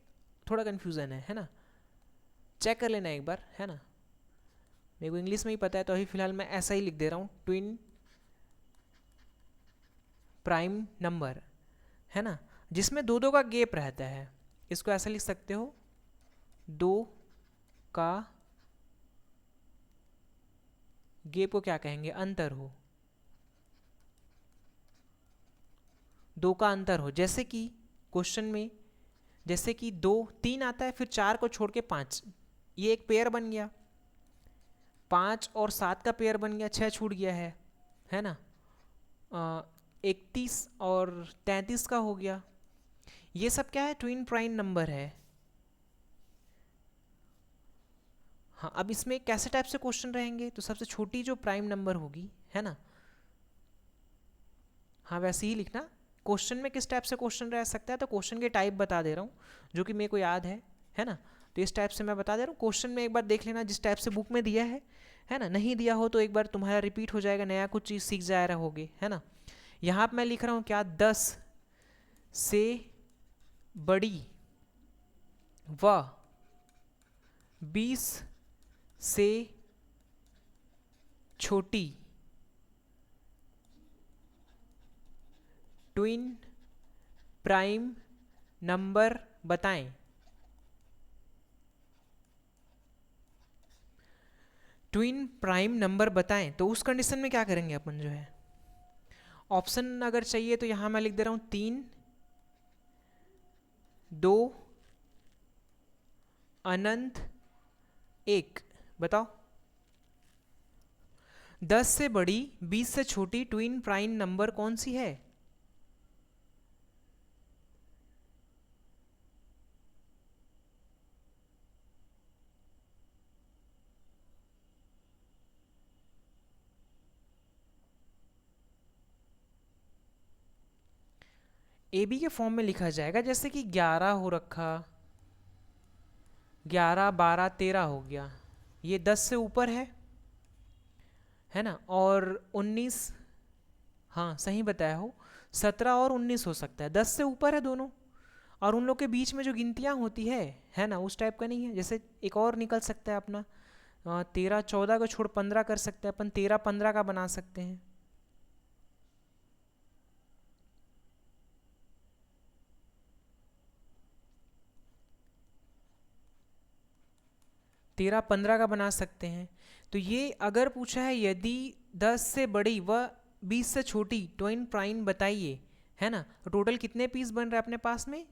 थोड़ा कन्फ्यूज़न है ना, चेक कर लेना एक बार, है ना। मेरे को इंग्लिश में ही पता है तो अभी फिलहाल मैं ऐसा ही लिख दे रहा हूँ, ट्विन प्राइम नंबर, है ना, जिसमें 2 2 का गैप रहता है। इसको ऐसा लिख सकते हो, 2 का गैप को क्या कहेंगे, अंतर हो, 2 का अंतर हो। जैसे कि क्वेश्चन में, जैसे कि 2 3 आता है, फिर 4 को छोड़ के 5, ये एक पेयर बन गया, 5 और 7 का पेयर बन गया, 6 छूट गया है ना, 31 और 33 का हो गया। ये सब क्या है, ट्विन प्राइम नंबर है। हाँ अब इसमें कैसे टाइप से क्वेश्चन रहेंगे, तो सबसे छोटी जो प्राइम नंबर होगी, है ना, हाँ वैसे ही लिखना। क्वेश्चन में किस टाइप से क्वेश्चन रह सकता है, तो क्वेश्चन के टाइप बता दे रहा हूँ जो कि मेरे को याद है ना, तो इस टाइप से मैं बता दे रहा हूँ। क्वेश्चन में एक बार देख लेना जिस टाइप से बुक में दिया है ना, नहीं दिया हो तो एक बार तुम्हारा रिपीट हो जाएगा, नया कुछ चीज़ सीख जा रहोगे, है ना। यहाँ पर मैं लिख रहा हूँ क्या, 10 से बड़ी व 20 से छोटी ट्विन प्राइम नंबर बताएं। ट्विन प्राइम नंबर बताएं, तो उस कंडीशन में क्या करेंगे अपन जो है, ऑप्शन अगर चाहिए तो यहां मैं लिख दे रहा हूं 3 2 अनंत 1। बताओ 10 से बड़ी 20 से छोटी ट्विन प्राइम नंबर कौन सी है। ए बी के फॉर्म में लिखा जाएगा, जैसे कि 11 हो रखा, 11 12 13 हो गया, ये 10 से ऊपर है ना, और 19, हाँ सही बताया हो, 17 और 19 हो सकता है, 10 से ऊपर है दोनों, और उन लोग के बीच में जो गिनतियाँ होती है ना, उस टाइप का नहीं है। जैसे एक और निकल सकता है अपना, 13 14 को छोड़ 15 कर सकते हैं अपन, 13 15 का बना सकते हैं। 13 15 का बना सकते हैं। तो ये अगर पूछा है यदि 10 से बड़ी व 20 से छोटी ट्विन प्राइम बताइए, है ना, तो टोटल कितने पीस बन रहे हैं अपने पास में?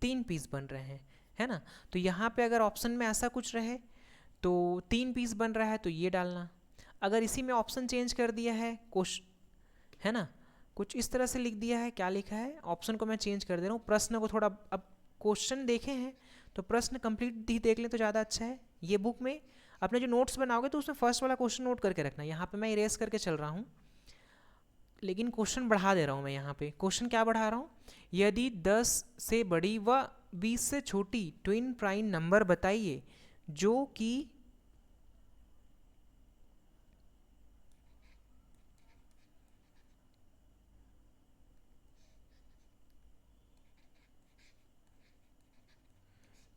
3 पीस बन रहे हैं, है ना। तो यहाँ पे अगर ऑप्शन में ऐसा कुछ रहे तो 3 पीस बन रहा है तो ये डालना। अगर इसी में ऑप्शन चेंज कर दिया है क्वेश्चन, है ना, कुछ इस तरह से लिख दिया है, क्या लिखा है, ऑप्शन को मैं चेंज कर दे रहा हूँ, प्रश्न को थोड़ा, अब क्वेश्चन देखे हैं तो प्रश्न कंप्लीट ही देख लें तो ज़्यादा अच्छा है। ये बुक में अपने जो नोट्स बनाओगे तो उसमें फर्स्ट वाला क्वेश्चन नोट करके रखना। यहाँ पे मैं इरेज करके चल रहा हूँ, लेकिन क्वेश्चन बढ़ा दे रहा हूँ मैं यहाँ पे। क्वेश्चन क्या बढ़ा रहा हूँ? यदि 10 से बड़ी व 20 से छोटी ट्विन प्राइम नंबर बताइए जो कि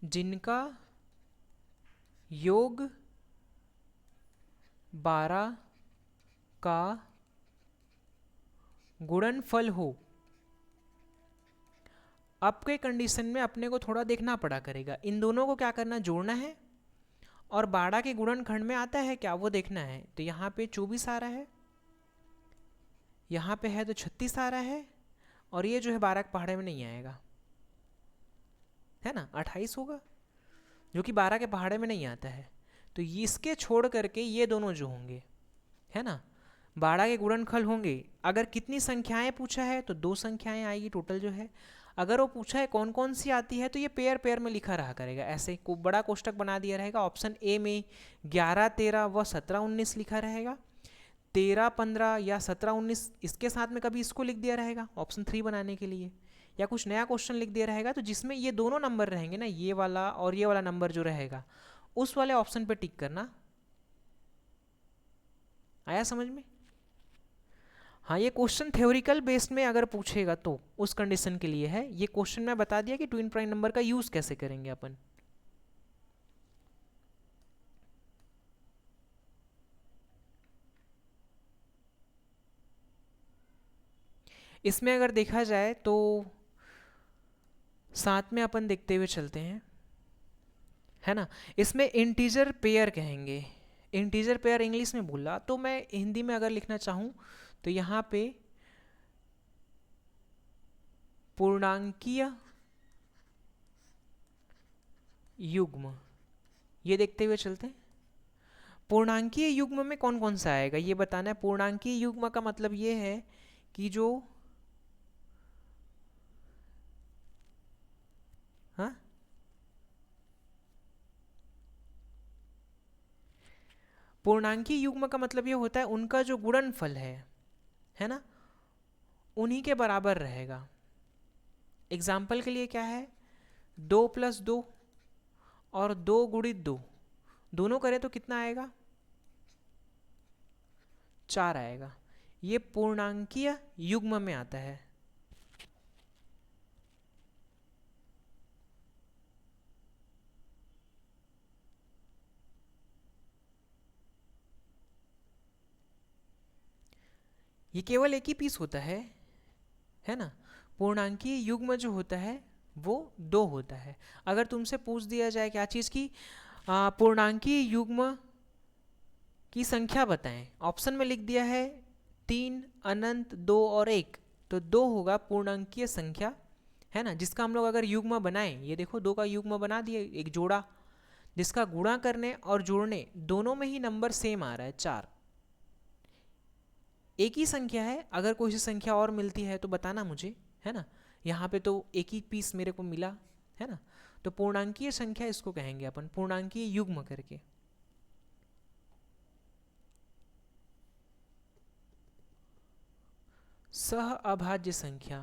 जिनका योग 12 का गुणनफल हो। अब के कंडीशन में अपने को थोड़ा देखना पड़ा करेगा, इन दोनों को क्या करना, जोड़ना है, और 12 के गुणनखंड में आता है क्या वो देखना है। तो यहाँ पे 24 आ रहा है, यहाँ पे है तो 36 आ रहा है, और ये जो है 12 के पहाड़े में नहीं आएगा, है ना, 28 होगा, जो कि 12 के पहाड़े में नहीं आता है। तो इसके छोड़ करके ये दोनों जो होंगे, है ना, 12 के गुणनखल होंगे। अगर कितनी संख्याएं पूछा है तो 2 संख्याएं आएगी टोटल जो है। अगर वो पूछा है कौन कौन सी आती है तो ये पेयर पेयर में लिखा रहा करेगा, ऐसे को बड़ा कोष्टक बना दिया रहेगा। ऑप्शन ए में 11 13 व 17 19 लिखा रहेगा, 13 15 या 17 19 इसके साथ में कभी इसको लिख दिया रहेगा ऑप्शन 3 बनाने के लिए, या कुछ नया क्वेश्चन लिख दिया रहेगा तो जिसमें ये दोनों नंबर रहेंगे ना, ये वाला और ये वाला नंबर जो रहेगा, उस वाले ऑप्शन पे टिक करना। आया समझ में? हाँ, ये क्वेश्चन थ्योरिकल बेस्ड में अगर पूछेगा तो उस कंडीशन के लिए है। ये क्वेश्चन मैं बता दिया कि ट्विन प्राइम नंबर का यूज कैसे करेंगे अपन। इसमें अगर देखा जाए तो साथ में अपन देखते हुए चलते हैं, है ना। इसमें इंटीजर पेयर कहेंगे, इंटीजर पेयर इंग्लिश में बोला, तो मैं हिंदी में अगर लिखना चाहूँ तो यहाँ पे पूर्णांकीय युग्म, ये देखते हुए चलते हैं। पूर्णांकीय युग्म में कौन कौन सा आएगा ये बताना है। पूर्णांकीय युग्म का मतलब ये है कि जो, हाँ, पूर्णांकीय युग्म का मतलब ये होता है उनका जो गुणनफल है ना, उन्हीं के बराबर रहेगा। एग्जाम्पल के लिए क्या है, 2 + 2 और 2 × 2 दोनों करें तो कितना आएगा, 4 आएगा। ये पूर्णांकीय युग्म में आता है। ये केवल एक ही पीस होता है ना। पूर्णांकीय युग्म जो होता है वो 2 होता है। अगर तुमसे पूछ दिया जाए क्या चीज़ की, पूर्णांकीय युग्म की संख्या बताएं, ऑप्शन में लिख दिया है 3 अनंत 2 और 1, तो 2 होगा पूर्णांकीय संख्या, है ना, जिसका हम लोग अगर युग्म बनाएं, ये देखो 2 का युग्म बना दिए, एक जोड़ा, जिसका गुणा करने और जोड़ने दोनों में ही नंबर सेम आ रहा है 4। एक ही संख्या है, अगर कोई सी संख्या और मिलती है तो बताना मुझे, है ना। यहाँ पे तो एक ही पीस मेरे को मिला, है ना। तो पूर्णांकीय संख्या इसको कहेंगे अपन, पूर्णांकीय युग्म करके। सह अभाज्य संख्या,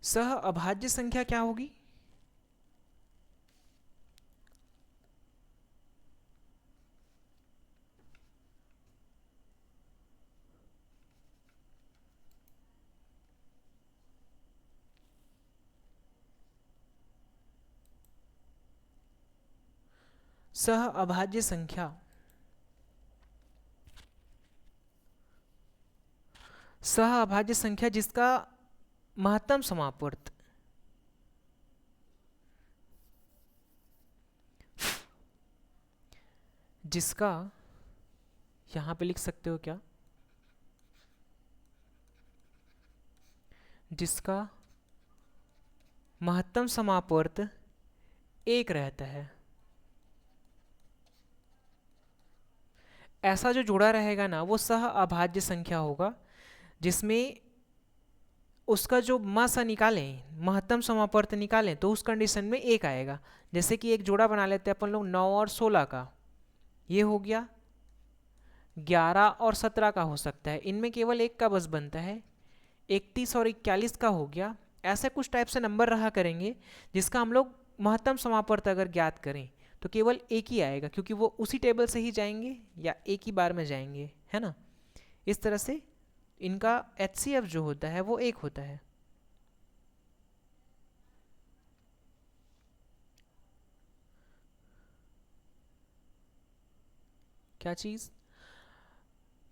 सह अभाज्य संख्या क्या होगी, सह अभाज्य संख्या सह अभाज्य संख्या जिसका महत्तम समापवर्त जिसका, यहां पे लिख सकते हो क्या, जिसका महत्तम समापवर्त 1 रहता है, ऐसा जो जोड़ा रहेगा ना वो सह अभाज्य संख्या होगा, जिसमें उसका जो सा निकालें, महत्तम समापवर्त निकालें, तो उस कंडीशन में 1 आएगा। जैसे कि एक जोड़ा बना लेते हैं अपन लोग 9 और 16 का, ये हो गया। 11 और 17 का हो सकता है, इनमें केवल 1 का बस बनता है। 31 और 41 का हो गया। ऐसे कुछ टाइप से नंबर रहा करेंगे जिसका हम लोग महत्तम समापवर्त अगर ज्ञात करें तो केवल 1 ही आएगा, क्योंकि वो उसी टेबल से ही जाएंगे या एक ही बार में जाएंगे, है ना। इस तरह से इनका HCF जो होता है वो 1 होता है। क्या चीज़,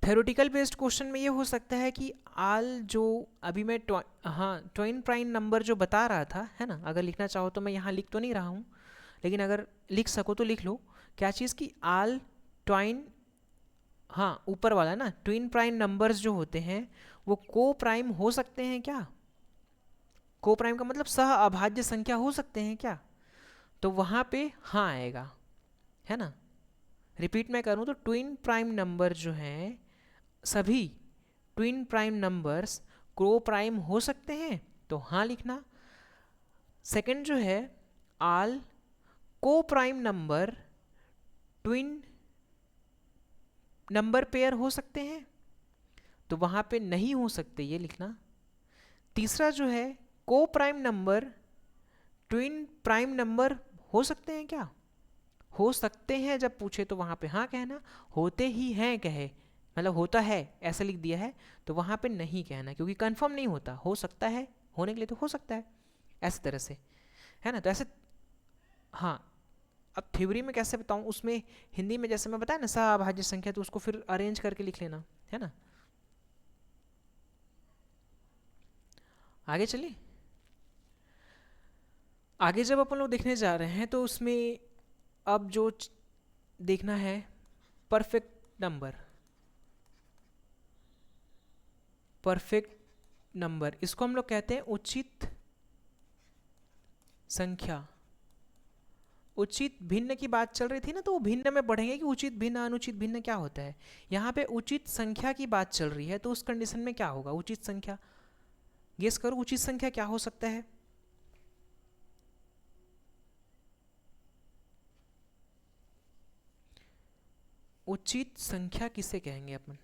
थ्योरेटिकल बेस्ड क्वेश्चन में ये हो सकता है कि आल जो अभी मैं ट्वाइन प्राइम नंबर जो बता रहा था, है ना, अगर लिखना चाहो तो मैं यहाँ लिख तो नहीं रहा हूँ, लेकिन अगर लिख सको तो लिख लो। क्या चीज़ की आल ट्वाइन, हाँ ऊपर वाला ना, ट्विन प्राइम नंबर्स जो होते हैं वो को प्राइम हो सकते हैं क्या, को प्राइम का मतलब सह अभाज्य संख्या हो सकते हैं क्या, तो वहाँ पे हाँ आएगा, है ना। रिपीट मैं करूँ तो ट्विन प्राइम नंबर जो हैं, सभी ट्विन प्राइम नंबर्स को प्राइम हो सकते हैं, तो हाँ लिखना। सेकंड जो है, आल को prime number twin number pair हो सकते हैं, तो वहां पे नहीं हो सकते, ये लिखना। तीसरा जो है, को prime number twin prime number हो सकते हैं क्या, हो सकते हैं जब पूछे तो वहां पे हाँ कहना, होते ही हैं कहे मतलब होता है ऐसा लिख दिया है तो वहां पे नहीं कहना, क्योंकि कंफर्म नहीं होता, हो सकता है, होने के लिए तो हो सकता है, ऐसे तरह से, है ना। तो ऐसे, हाँ। अब थ्योरी में कैसे बताऊं, उसमें हिंदी में जैसे मैं बताया ना सह संख्या, तो उसको फिर अरेंज करके लिख लेना, है ना। आगे चलिए। आगे जब अपन लोग देखने जा रहे हैं तो उसमें अब जो देखना है परफेक्ट नंबर, परफेक्ट नंबर इसको हम लोग कहते हैं उचित संख्या। उचित भिन्न की बात चल रही थी ना, तो वो भिन्न में बढ़ेंगे कि उचित भिन्न अनुचित भिन्न क्या होता है। यहाँ पे उचित संख्या की बात चल रही है, तो उस कंडीशन में क्या होगा, उचित संख्या, गेस करो उचित संख्या क्या हो सकता है। उचित संख्या किसे कहेंगे अपन,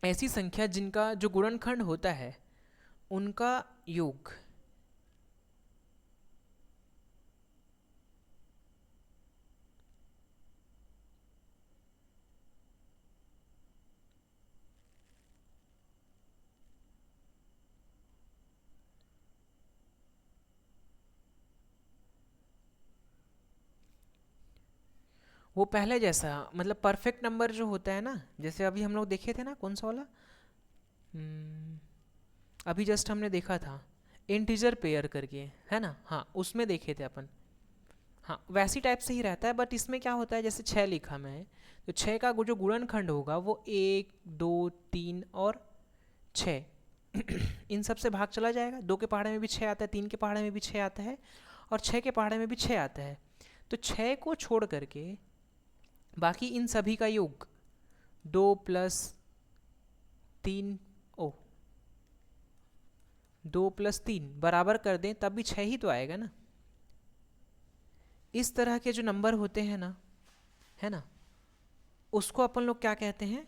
ऐसी संख्या जिनका जो गुणनखंड होता है उनका योग। वो पहले जैसा मतलब परफेक्ट नंबर जो होता है ना, जैसे अभी हम लोग देखे थे ना, कौन सा वाला, हम्म, अभी जस्ट हमने देखा था इंटीजर पेयर करके, है ना, हाँ उसमें देखे थे अपन। हाँ वैसी टाइप से ही रहता है, बट इसमें क्या होता है, जैसे 6 लिखा मैं, तो 6 का जो गुणनखंड होगा वो 1 2 3 और 6 इन सब से भाग चला जाएगा। 2 के पहाड़े में भी 6 आता है, 3 के पहाड़े में भी 6 आता है, और 6 के पहाड़े में भी 6 आता है। तो 6 को छोड़ करके बाकी इन सभी का योग 2 + 3, ओ 2 + 3 बराबर कर दें तब भी 6 ही तो आएगा ना। इस तरह के जो नंबर होते हैं ना, है ना, उसको अपन लोग क्या कहते हैं,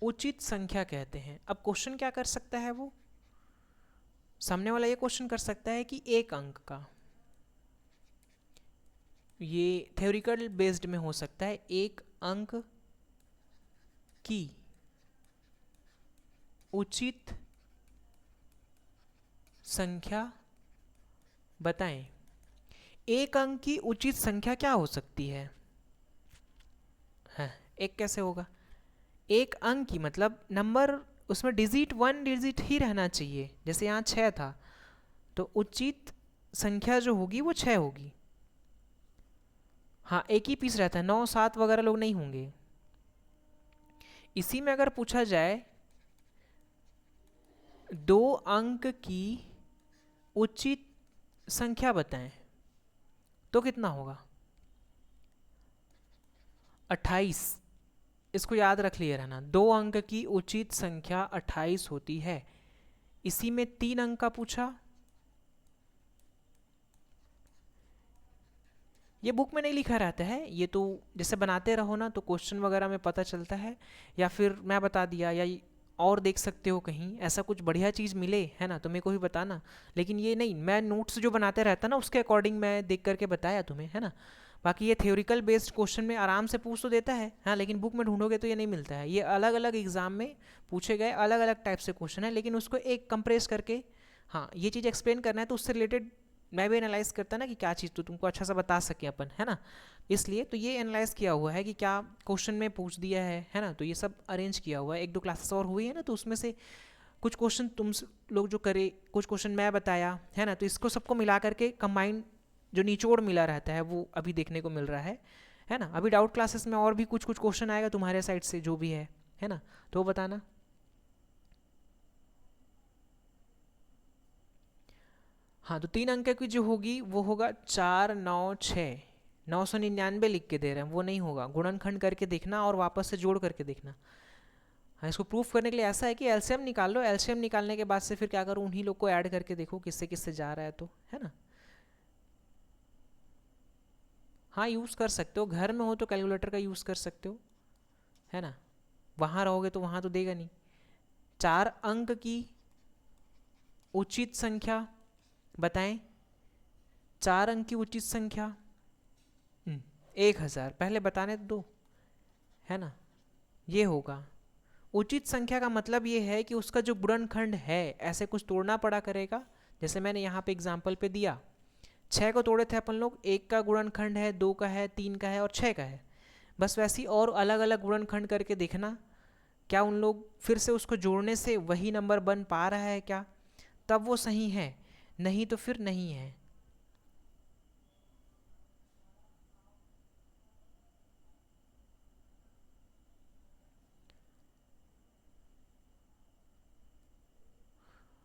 उचित संख्या कहते हैं। अब क्वेश्चन क्या कर सकता है, वो सामने वाला ये क्वेश्चन कर सकता है कि एक अंक का, ये थ्योरिकल बेस्ड में हो सकता है, एक अंक की उचित संख्या बताएं एक अंक की उचित संख्या क्या हो सकती है। हाँ, एक कैसे होगा? एक अंक की मतलब नंबर, उसमें डिजिट 1 डिजिट ही रहना चाहिए। जैसे यहाँ 6 था तो उचित संख्या जो होगी वो 6 होगी। हाँ, एक ही पीस रहता है, 9 7 वगैरह लोग नहीं होंगे। इसी में अगर पूछा जाए 2 अंक की उचित संख्या बताएं तो कितना होगा? 28। इसको याद रख लिए रहना, 2 अंक की उचित संख्या 28 होती है। इसी में 3 अंक का पूछा, ये बुक में नहीं लिखा रहता है, ये तो जैसे बनाते रहो ना तो क्वेश्चन वगैरह में पता चलता है, या फिर मैं बता दिया, या और देख सकते हो कहीं ऐसा कुछ बढ़िया चीज़ मिले है ना तो मेरे को भी बताना। लेकिन ये नहीं, मैं नोट्स जो बनाते रहता ना उसके अकॉर्डिंग मैं देख करके बताया तुम्हें, है ना। बाकी ये थ्योरिकल बेस्ड क्वेश्चन में आराम से पूछ तो देता है, हाँ, लेकिन बुक में ढूंढोगे तो ये नहीं मिलता है। ये अलग अलग एग्जाम में पूछे गए अलग अलग टाइप से क्वेश्चन है, लेकिन उसको एक कंप्रेस करके, हाँ, ये चीज़ एक्सप्लेन करना है तो उससे रिलेटेड मैं भी एनालाइज करता ना कि क्या चीज़ तो तुमको अच्छा सा बता सके अपन, है ना। इसलिए तो ये एनालाइज किया हुआ है कि क्या क्वेश्चन में पूछ दिया है ना, तो ये सब अरेंज किया हुआ है। एक दो क्लासेस और हुई है ना तो उसमें से कुछ क्वेश्चन तुम लोग जो करे, कुछ क्वेश्चन मैं बताया, है ना, तो इसको सबको मिला करके कंबाइंड जो निचोड़ मिला रहता है वो अभी देखने को मिल रहा है ना। अभी डाउट क्लासेस में और भी कुछ कुछ क्वेश्चन आएगा तुम्हारे साइड से जो भी है ना, तो वो बताना। हाँ, तो 3 अंक की जो होगी वो होगा 496। 999 लिख के दे रहे हैं, वो नहीं होगा, गुणनखंड करके देखना और वापस से जोड़ करके देखना। हाँ, इसको प्रूफ करने के लिए ऐसा है कि एलसीएम निकाल लो, एलसीएम निकालने के बाद से फिर क्या करो, उन्हीं लोग को ऐड करके देखो किससे किससे जा रहा है, तो है ना। हाँ, यूज़ कर सकते हो, घर में हो तो कैलकुलेटर का यूज़ कर सकते हो, है ना। वहाँ रहोगे तो वहाँ तो देगा नहीं। 4 अंक की उचित संख्या बताएं, 4 अंक की उचित संख्या। 1000 पहले बताने तो दो, है ना। ये होगा उचित संख्या का मतलब ये है कि उसका जो गुणनखंड है ऐसे कुछ तोड़ना पड़ा करेगा। जैसे मैंने यहाँ पे एग्जांपल पे दिया, 6 को तोड़े थे अपन लोग, 1 का गुणनखंड है, 2 का है, 3 का है और 6 का है। बस वैसी और अलग अलग गुणनखंड करके देखना क्या उन लोग फिर से उसको जोड़ने से वही नंबर बन पा रहा है क्या, तब वो सही है, नहीं तो फिर नहीं है।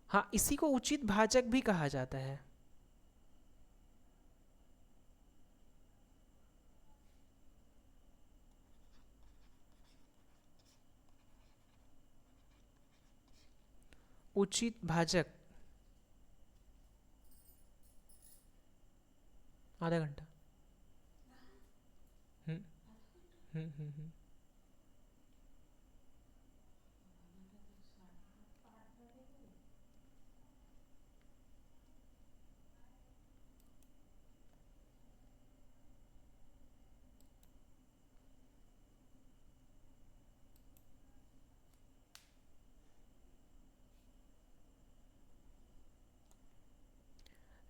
हाँ, इसी को उचित भाजक भी कहा जाता है। उचित भाजक। आधा घंटा। हम्म हम्म हम्म हम्म।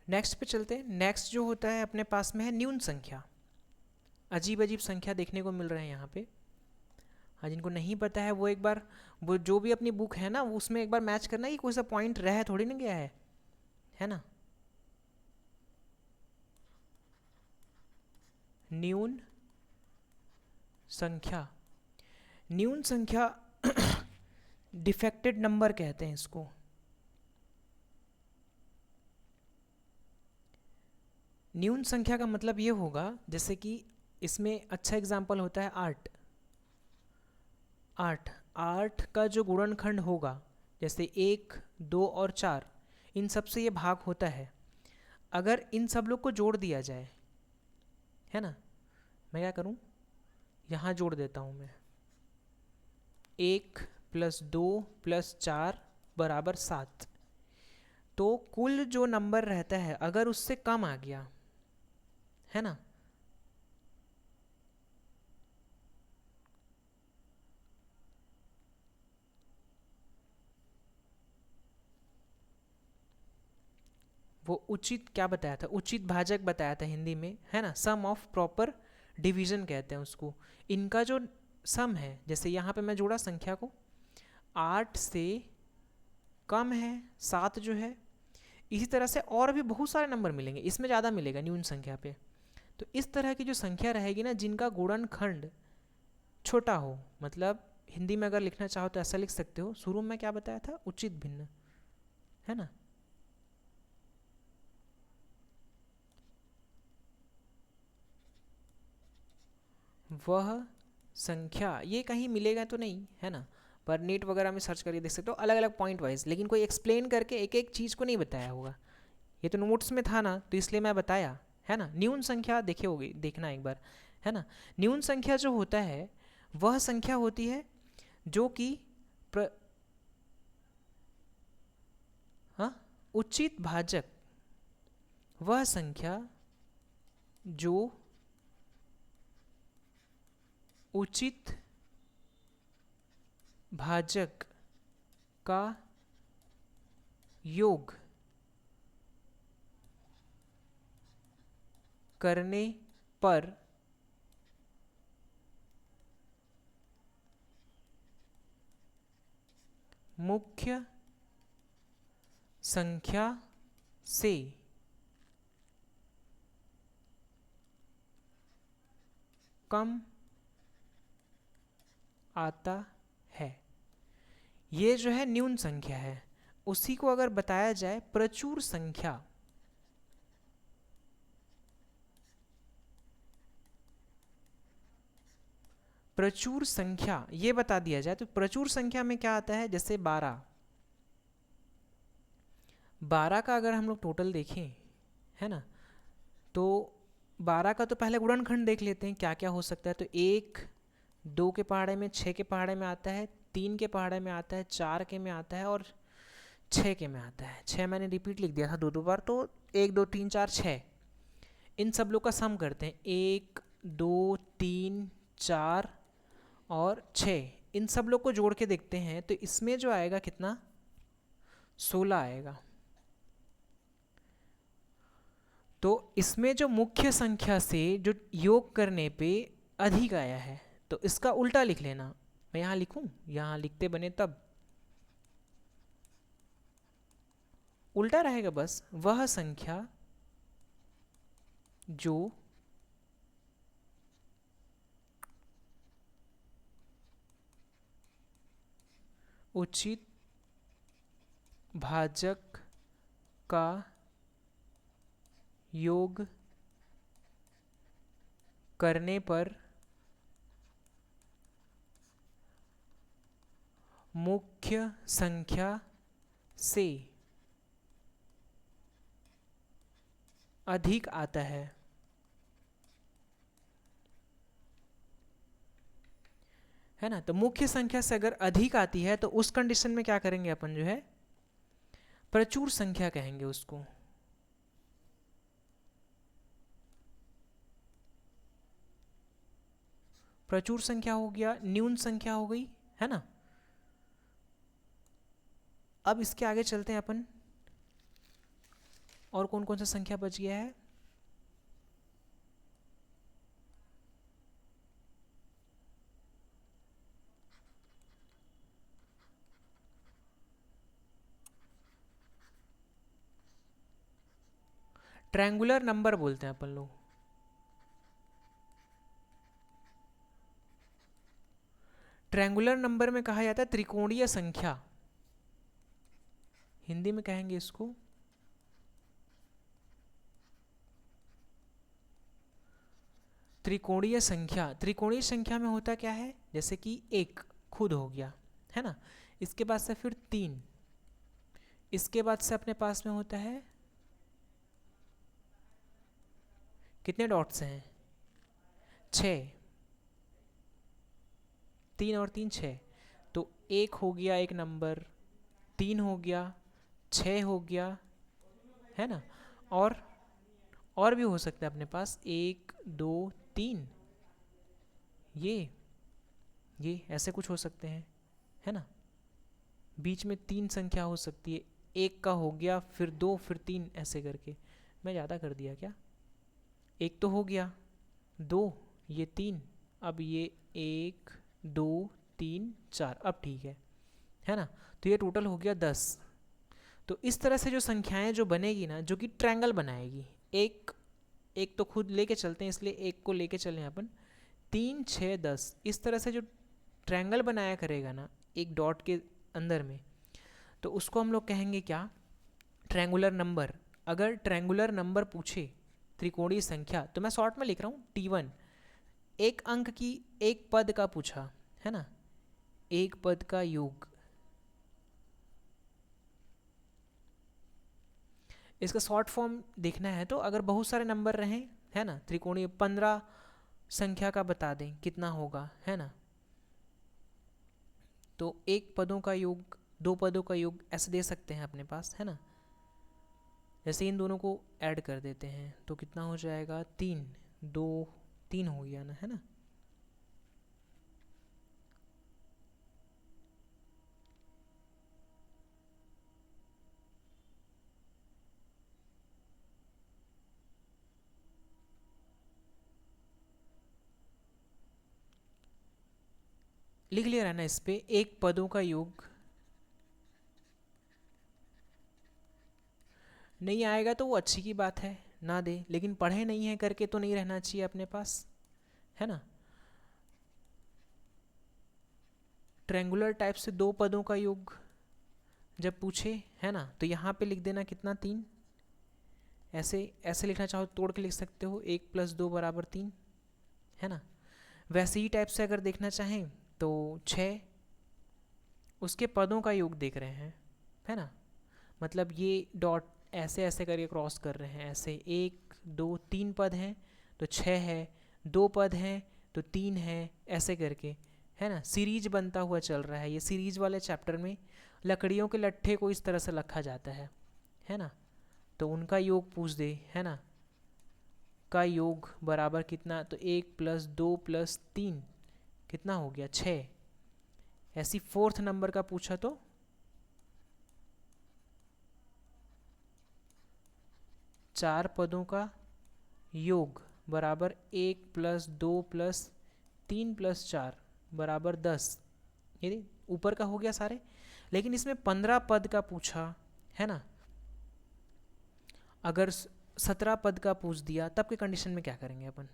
नेक्स्ट पे चलते हैं। नेक्स्ट जो होता है अपने पास में है न्यून संख्या। अजीब अजीब संख्या देखने को मिल रहे हैं यहाँ पे। हाँ, जिनको नहीं पता है वो एक बार, वो जो भी अपनी बुक है ना वो उसमें एक बार मैच करना कि कोई सा पॉइंट रह थोड़ी ना गया है ना। न्यून संख्या, न्यून संख्या डिफेक्टेड नंबर कहते हैं इसको। न्यून संख्या का मतलब ये होगा, जैसे कि इसमें अच्छा एग्जाम्पल होता है 8। 8 8 का जो गुणनखंड होगा, जैसे 1 2 और 4, इन सब से ये भाग होता है। अगर इन सब लोग को जोड़ दिया जाए, है ना, मैं क्या करूँ, यहाँ जोड़ देता हूँ मैं, 1 + 2 + 4 बराबर 7। तो कुल जो नंबर रहता है अगर उससे कम आ गया, है ना, वो उचित क्या बताया था, उचित भाजक बताया था हिंदी में, है ना, सम ऑफ प्रॉपर डिवीजन कहते हैं उसको। इनका जो सम है, जैसे यहाँ पे मैं जोड़ा संख्या को, 8 से कम है 7 जो है, इसी तरह से और भी बहुत सारे नंबर मिलेंगे, इसमें ज़्यादा मिलेगा न्यून संख्या पे। तो इस तरह की जो संख्या रहेगी ना जिनका गुणनखंड छोटा हो, मतलब हिंदी में अगर लिखना चाहो तो ऐसा लिख सकते हो, शुरू में क्या बताया था, उचित भिन्न, है ना। वह संख्या, ये कहीं मिलेगा तो नहीं, है ना, पर नेट वगैरह में सर्च करके देख सकते हो अलग अलग पॉइंट वाइज, लेकिन कोई एक्सप्लेन करके एक एक चीज़ को नहीं बताया होगा। ये तो नोट्स में था ना, तो इसलिए मैं बताया, है ना। न्यून संख्या देखे होगी, देखना एक बार, है ना। न्यून संख्या जो होता है वह संख्या होती है जो कि हाँ, उचित भाजक वह संख्या जो उचित भाजक का योग करने पर मुख्य संख्या से कम आता है। ये जो है न्यून संख्या है। उसी को अगर बताया जाए प्रचुर संख्या, प्रचुर संख्या ये बता दिया जाए तो प्रचुर संख्या में क्या आता है, जैसे 12, 12 का अगर हम लोग टोटल देखें, है ना, तो 12 का तो पहले गुणनखंड देख लेते हैं क्या क्या हो सकता है। तो 1 2 के पहाड़े में, 6 के पहाड़े में आता है, 3 के पहाड़े में आता है, 4 के में आता है और 6 के में आता है। 6 मैंने रिपीट लिख दिया था दो दो बार, तो 1 2 3 4 6, इन सब लोग का सम करते हैं, 1 2 3 4 और 6, इन सब लोग को जोड़ के देखते हैं तो इसमें जो आएगा कितना, 16 आएगा। तो इसमें जो मुख्य संख्या से जो योग करने पे अधिक आया है, तो इसका उल्टा लिख लेना। मैं यहाँ लिखूं, यहाँ लिखते बने तब उल्टा रहेगा बस, वह संख्या जो उचित भाजक का योग करने पर मुख्य संख्या से अधिक आता है ना। तो मुख्य संख्या से अगर अधिक आती है तो उस कंडीशन में क्या करेंगे अपन, जो है प्रचुर संख्या कहेंगे उसको। प्रचुर संख्या हो गया, न्यून संख्या हो गई, है ना। अब इसके आगे चलते हैं अपन, और कौन कौन सा संख्या बच गया है। ट्रायंगुलर नंबर बोलते हैं अपन लोग। ट्रायंगुलर नंबर में कहा जाता है त्रिकोणीय संख्या, हिंदी में कहेंगे इसको त्रिकोणीय संख्या। त्रिकोणीय संख्या में होता क्या है, जैसे कि 1 खुद हो गया, है ना, इसके बाद से फिर 3, इसके बाद से अपने पास में होता है, कितने डॉट्स हैं, 6, 3 और 3 6, तो 1 हो गया एक नंबर, 3 हो गया, 6 हो गया, है ना, और भी हो सकता है अपने पास 1 2 3, ये ऐसे कुछ हो सकते हैं, है ना। बीच में 3 संख्या हो सकती है, एक का हो गया, फिर दो, फिर तीन, ऐसे करके। मैं ज़्यादा कर दिया क्या? एक तो हो गया, दो, ये तीन, अब ये एक, दो, तीन, चार, अब ठीक है ना? तो ये टोटल हो गया 10। तो इस तरह से जो संख्याएं जो बनेगी ना, जो कि ट्रायंगल बनाएगी, एक एक तो खुद लेके चलते हैं, इसलिए एक को लेके चलें अपन, 3, 6, 10, इस तरह से जो ट्रायंगल बनाया करेगा ना एक डॉट के अंदर में, तो उसको हम लोग कहेंगे क्या? Triangular number. अगर ट्रायंगुलर नंबर पूछे, त्रिकोणीय संख्या, तो मैं शॉर्ट में लिख रहा हूँ T1, एक अंक की, एक पद का पूछा है ना, एक पद का योग, इसका शॉर्ट फॉर्म देखना है तो अगर बहुत सारे नंबर रहें, है ना, त्रिकोणीय 15 संख्या का बता दें कितना होगा, है ना, तो एक पदों का योग, दो पदों का योग, ऐसे दे सकते हैं अपने पास, है ना। जैसे इन दोनों को ऐड कर देते हैं तो कितना हो जाएगा? 3, 2, 3 हो गया ना, है ना। लिख लिया रहना इस पे, एक पदों का योग। नहीं आएगा तो वो अच्छी की बात है, ना दे, लेकिन पढ़े नहीं है करके तो नहीं रहना चाहिए अपने पास, है ना। ट्रायंगुलर टाइप से दो पदों का योग जब पूछे, है ना, तो यहाँ पे लिख देना कितना? 3। ऐसे ऐसे लिखना चाहो तोड़ के लिख सकते हो, 1 + 2 = 3, है ना। वैसे ही टाइप से अगर देखना चाहें तो 6, उसके पदों का योग देख रहे हैं, है ना, मतलब ये डॉट ऐसे ऐसे करके क्रॉस कर रहे हैं, ऐसे 1, 2, 3 पद हैं तो 6 है, 2 पद हैं तो 3 है, ऐसे करके, है ना। सीरीज बनता हुआ चल रहा है, ये सीरीज वाले चैप्टर में लकड़ियों के लट्ठे को इस तरह से रखा जाता है ना, तो उनका योग पूछ दे, है ना, का योग बराबर कितना, तो 1 + 2 + 3 कितना हो गया? 6। ऐसी फोर्थ नंबर का पूछा तो 4 पदों का योग बराबर 1 + 2 + 3 + 4 बराबर 10। ये ऊपर का हो गया सारे, लेकिन इसमें 15 पद का पूछा, है ना। अगर 17 पद का पूछ दिया तब के कंडीशन में क्या करेंगे अपन?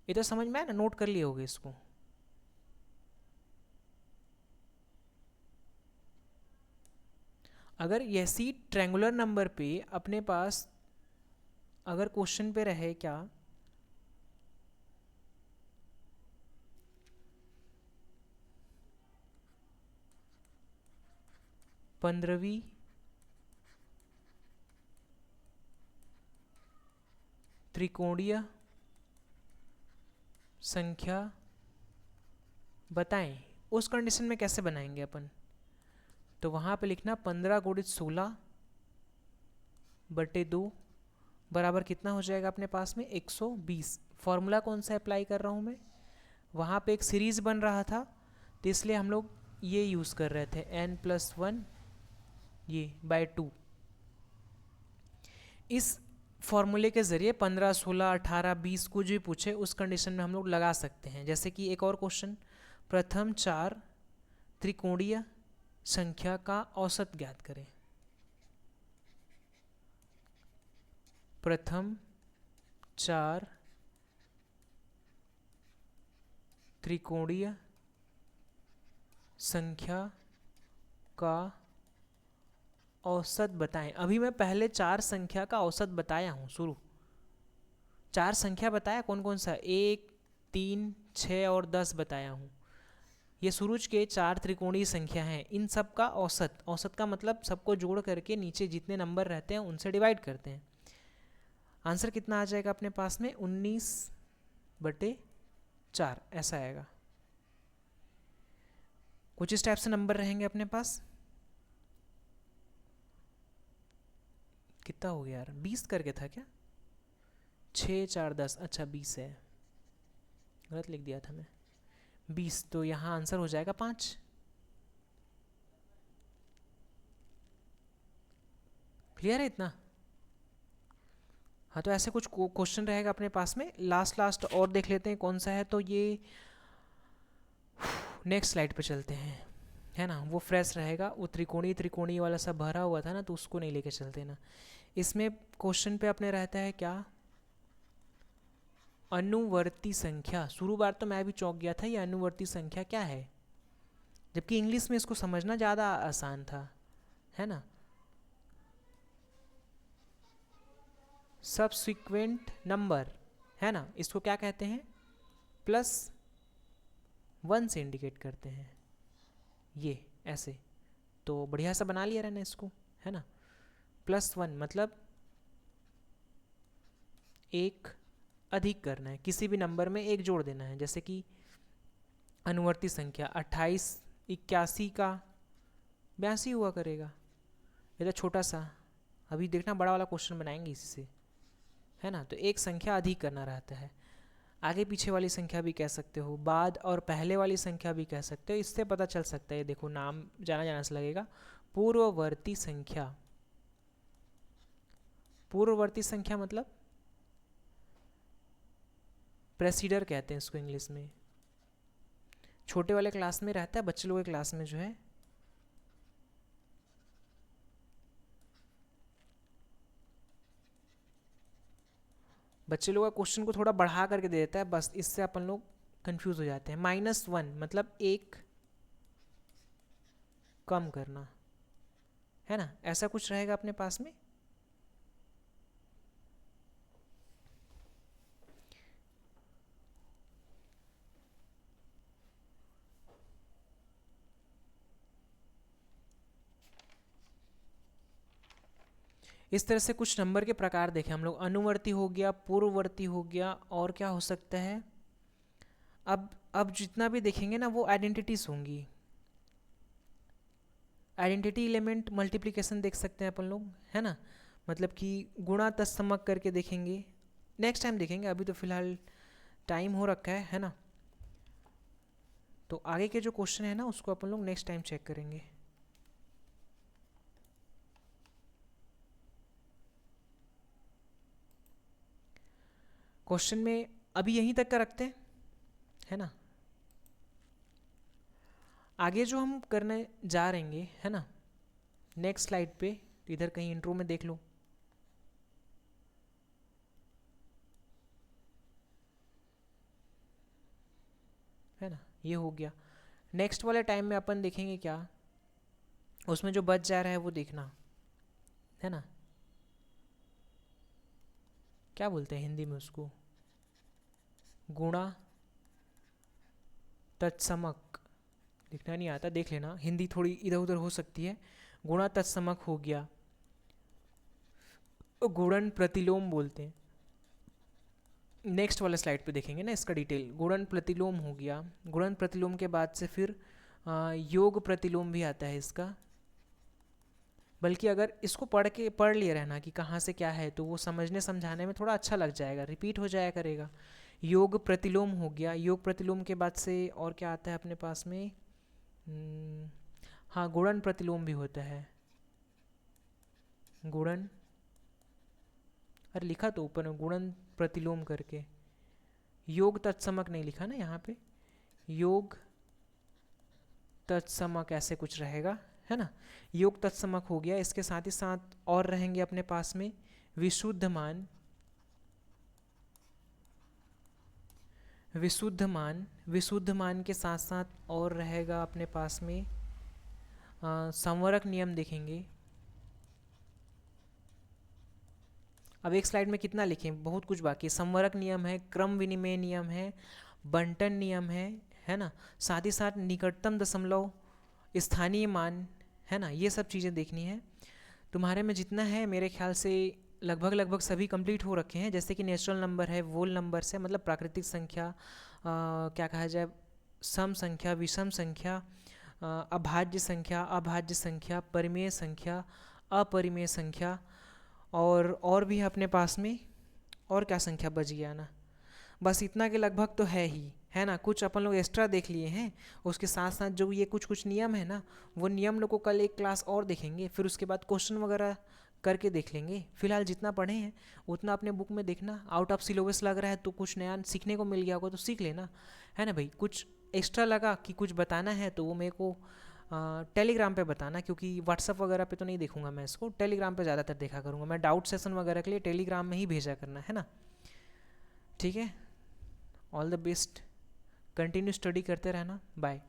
ये तो समझ में आया ना, नोट कर लिए होगे इसको। अगर ऐसी ट्रायंगुलर नंबर पे अपने पास अगर क्वेश्चन पे रहे क्या, 15वीं त्रिकोणीय संख्या बताएं, उस कंडीशन में कैसे बनाएंगे अपन? तो वहाँ पे लिखना 15 × 16/2 बराबर कितना हो जाएगा अपने पास में? 120। फॉर्मूला कौन सा अप्लाई कर रहा हूँ मैं? वहाँ पे एक सीरीज बन रहा था तो इसलिए हम लोग ये यूज़ कर रहे थे, n+1 ये बाय 2। इस फॉर्मूले के ज़रिए 15, 16, 18, 20 कुछ भी पूछे उस कंडीशन में हम लोग लगा सकते हैं। जैसे कि एक और क्वेश्चन, प्रथम 4 त्रिकोणीय संख्या का औसत ज्ञात करें। प्रथम 4 त्रिकोणीय संख्या का औसत बताएं। अभी मैं पहले 4 संख्या का औसत बताया हूँ, शुरू 4 संख्या बताया, कौन कौन सा? 1, 3, 6 और 10 बताया हूँ। ये सूरज के 4 त्रिकोणीय संख्या हैं, इन सब का औसत, औसत का मतलब सबको जोड़ करके नीचे जितने नंबर रहते हैं उनसे डिवाइड करते हैं। आंसर कितना आ जाएगा अपने पास में? 19/4 ऐसा आएगा। कुछ इस टाइप से नंबर रहेंगे अपने पास। कितना हो गया यार? 20 करके था क्या? 6, 4, 10, अच्छा 20 है, गलत लिख दिया था मैं, 20। तो यहाँ आंसर हो जाएगा 5। क्लियर है इतना? हाँ, तो ऐसे कुछ क्वेश्चन रहेगा अपने पास में। लास्ट और देख लेते हैं कौन सा है। तो ये नेक्स्ट स्लाइड पे चलते हैं, है ना। वो फ्रेश रहेगा, वो त्रिकोणीय वाला सब भरा हुआ था ना, तो उसको नहीं लेके चलते ना। इसमें क्वेश्चन पे अपने रहता है क्या, अनुवर्ती संख्या। शुरू बार तो मैं भी चौंक गया था, ये अनुवर्ती संख्या क्या है, जबकि इंग्लिश में इसको समझना ज़्यादा आसान था, है ना। सबसिक्वेंट नंबर, है ना, इसको क्या कहते हैं, +1 से इंडिकेट करते हैं, ये ऐसे। तो बढ़िया सा बना लिया रहना इसको, है ना। +1 मतलब एक अधिक करना है, किसी भी नंबर में एक जोड़ देना है। जैसे कि अनुवर्ती संख्या 28 81 का 82 हुआ करेगा। ये तो छोटा सा, अभी देखना बड़ा वाला क्वेश्चन बनाएंगे इससे, है ना। तो एक संख्या अधिक करना रहता है। आगे पीछे वाली संख्या भी कह सकते हो, बाद और पहले वाली संख्या भी कह सकते हो। इससे पता चल सकता है, देखो नाम जाना से लगेगा, पूर्ववर्ती संख्या। पूर्ववर्ती संख्या मतलब प्रेसीडर कहते हैं इसको इंग्लिश में। छोटे वाले क्लास में रहता है, बच्चे लोगों के क्लास में जो है बच्चे लोग का क्वेश्चन को थोड़ा बढ़ा करके दे देता है, बस इससे अपन लोग कंफ्यूज हो जाते हैं। -1 मतलब एक कम करना, है ना, ऐसा कुछ रहेगा अपने पास में। इस तरह से कुछ नंबर के प्रकार देखे हम लोग। अनुवर्ती हो गया, पूर्ववर्ती हो गया, और क्या हो सकता है। अब जितना भी देखेंगे ना वो आइडेंटिटीज होंगी। आइडेंटिटी एलिमेंट मल्टीप्लिकेशन देख सकते हैं अपन लोग, है ना, मतलब कि गुणा तत्समक करके देखेंगे। नेक्स्ट टाइम देखेंगे, अभी तो फिलहाल टाइम हो रखा है ना। तो आगे के जो क्वेश्चन है ना उसको अपन लोग नेक्स्ट टाइम चेक करेंगे। क्वेश्चन में अभी यहीं तक का रखते हैं, है ना। आगे जो हम करने जा रहे हैं, है ना, नेक्स्ट स्लाइड पे, इधर कहीं इंट्रो में देख लो, है ना, ये हो गया। नेक्स्ट वाले टाइम में अपन देखेंगे क्या, उसमें जो बच जा रहा है वो देखना, है ना। क्या बोलते हैं हिंदी में उसको, गुणा तत्समक। लिखना नहीं आता, देख लेना, हिंदी थोड़ी इधर उधर हो सकती है। गुणा तत्समक हो गया, गुणन प्रतिलोम बोलते हैं। नेक्स्ट वाले स्लाइड पे देखेंगे ना इसका डिटेल। गुणन प्रतिलोम हो गया, गुणन प्रतिलोम के बाद से फिर योग प्रतिलोम भी आता है इसका। बल्कि अगर इसको पढ़ लिए रहना कि कहाँ से क्या है, तो वो समझने समझाने में थोड़ा अच्छा लग जाएगा, रिपीट हो जाया करेगा। योग प्रतिलोम हो गया, योग प्रतिलोम के बाद से और क्या आता है अपने पास में, हाँ गुणन प्रतिलोम भी होता है। गुणन, अरे लिखा तो ऊपर में गुणन प्रतिलोम करके, योग तत्समक नहीं लिखा ना यहाँ पे, योग तत्समक ऐसे कुछ रहेगा, है ना। योग तत्समक हो गया। इसके साथ ही साथ और रहेंगे अपने पास में विशुद्ध मान, विशुद्ध मान के साथ साथ और रहेगा अपने पास में संवरक नियम देखेंगे। अब एक स्लाइड में कितना लिखें, बहुत कुछ बाकी है। संवरक नियम है, क्रम विनिमय नियम है, बंटन नियम है ना। साथ ही साथ निकटतम दशमलव, स्थानीय मान, है ना, ये सब चीज़ें देखनी है। तुम्हारे में जितना है मेरे ख्याल से लगभग सभी कंप्लीट हो रखे हैं। जैसे कि नेचुरल नंबर है, वोल नंबर है, मतलब प्राकृतिक संख्या, क्या कहा जाए, सम संख्या, विषम संख्या, अभाज्य संख्या, परिमेय संख्या, अपरिमेय संख्या, और भी है अपने पास में। और क्या संख्या बच गया ना, बस इतना के लगभग तो है ही, है ना। कुछ अपन लोग एक्स्ट्रा देख लिए हैं। उसके साथ साथ जो ये कुछ नियम है ना, वो नियम लोग को कल एक क्लास और देखेंगे। फिर उसके बाद क्वेश्चन वगैरह करके देख लेंगे। फिलहाल जितना पढ़े हैं उतना अपने बुक में देखना। आउट ऑफ सिलेबस लग रहा है तो कुछ नया सीखने को मिल गया होगा तो सीख लेना, है ना भाई। कुछ एक्स्ट्रा लगा कि कुछ बताना है तो वो मेरे को टेलीग्राम पे बताना, क्योंकि व्हाट्सअप वगैरह पे तो नहीं देखूंगा मैं इसको, टेलीग्राम पे ज़्यादातर देखा करूँगा मैं। डाउट सेशन वगैरह के लिए टेलीग्राम में ही भेजा करना, है ना। ठीक है, all the best, continue study करते रहना, बाय।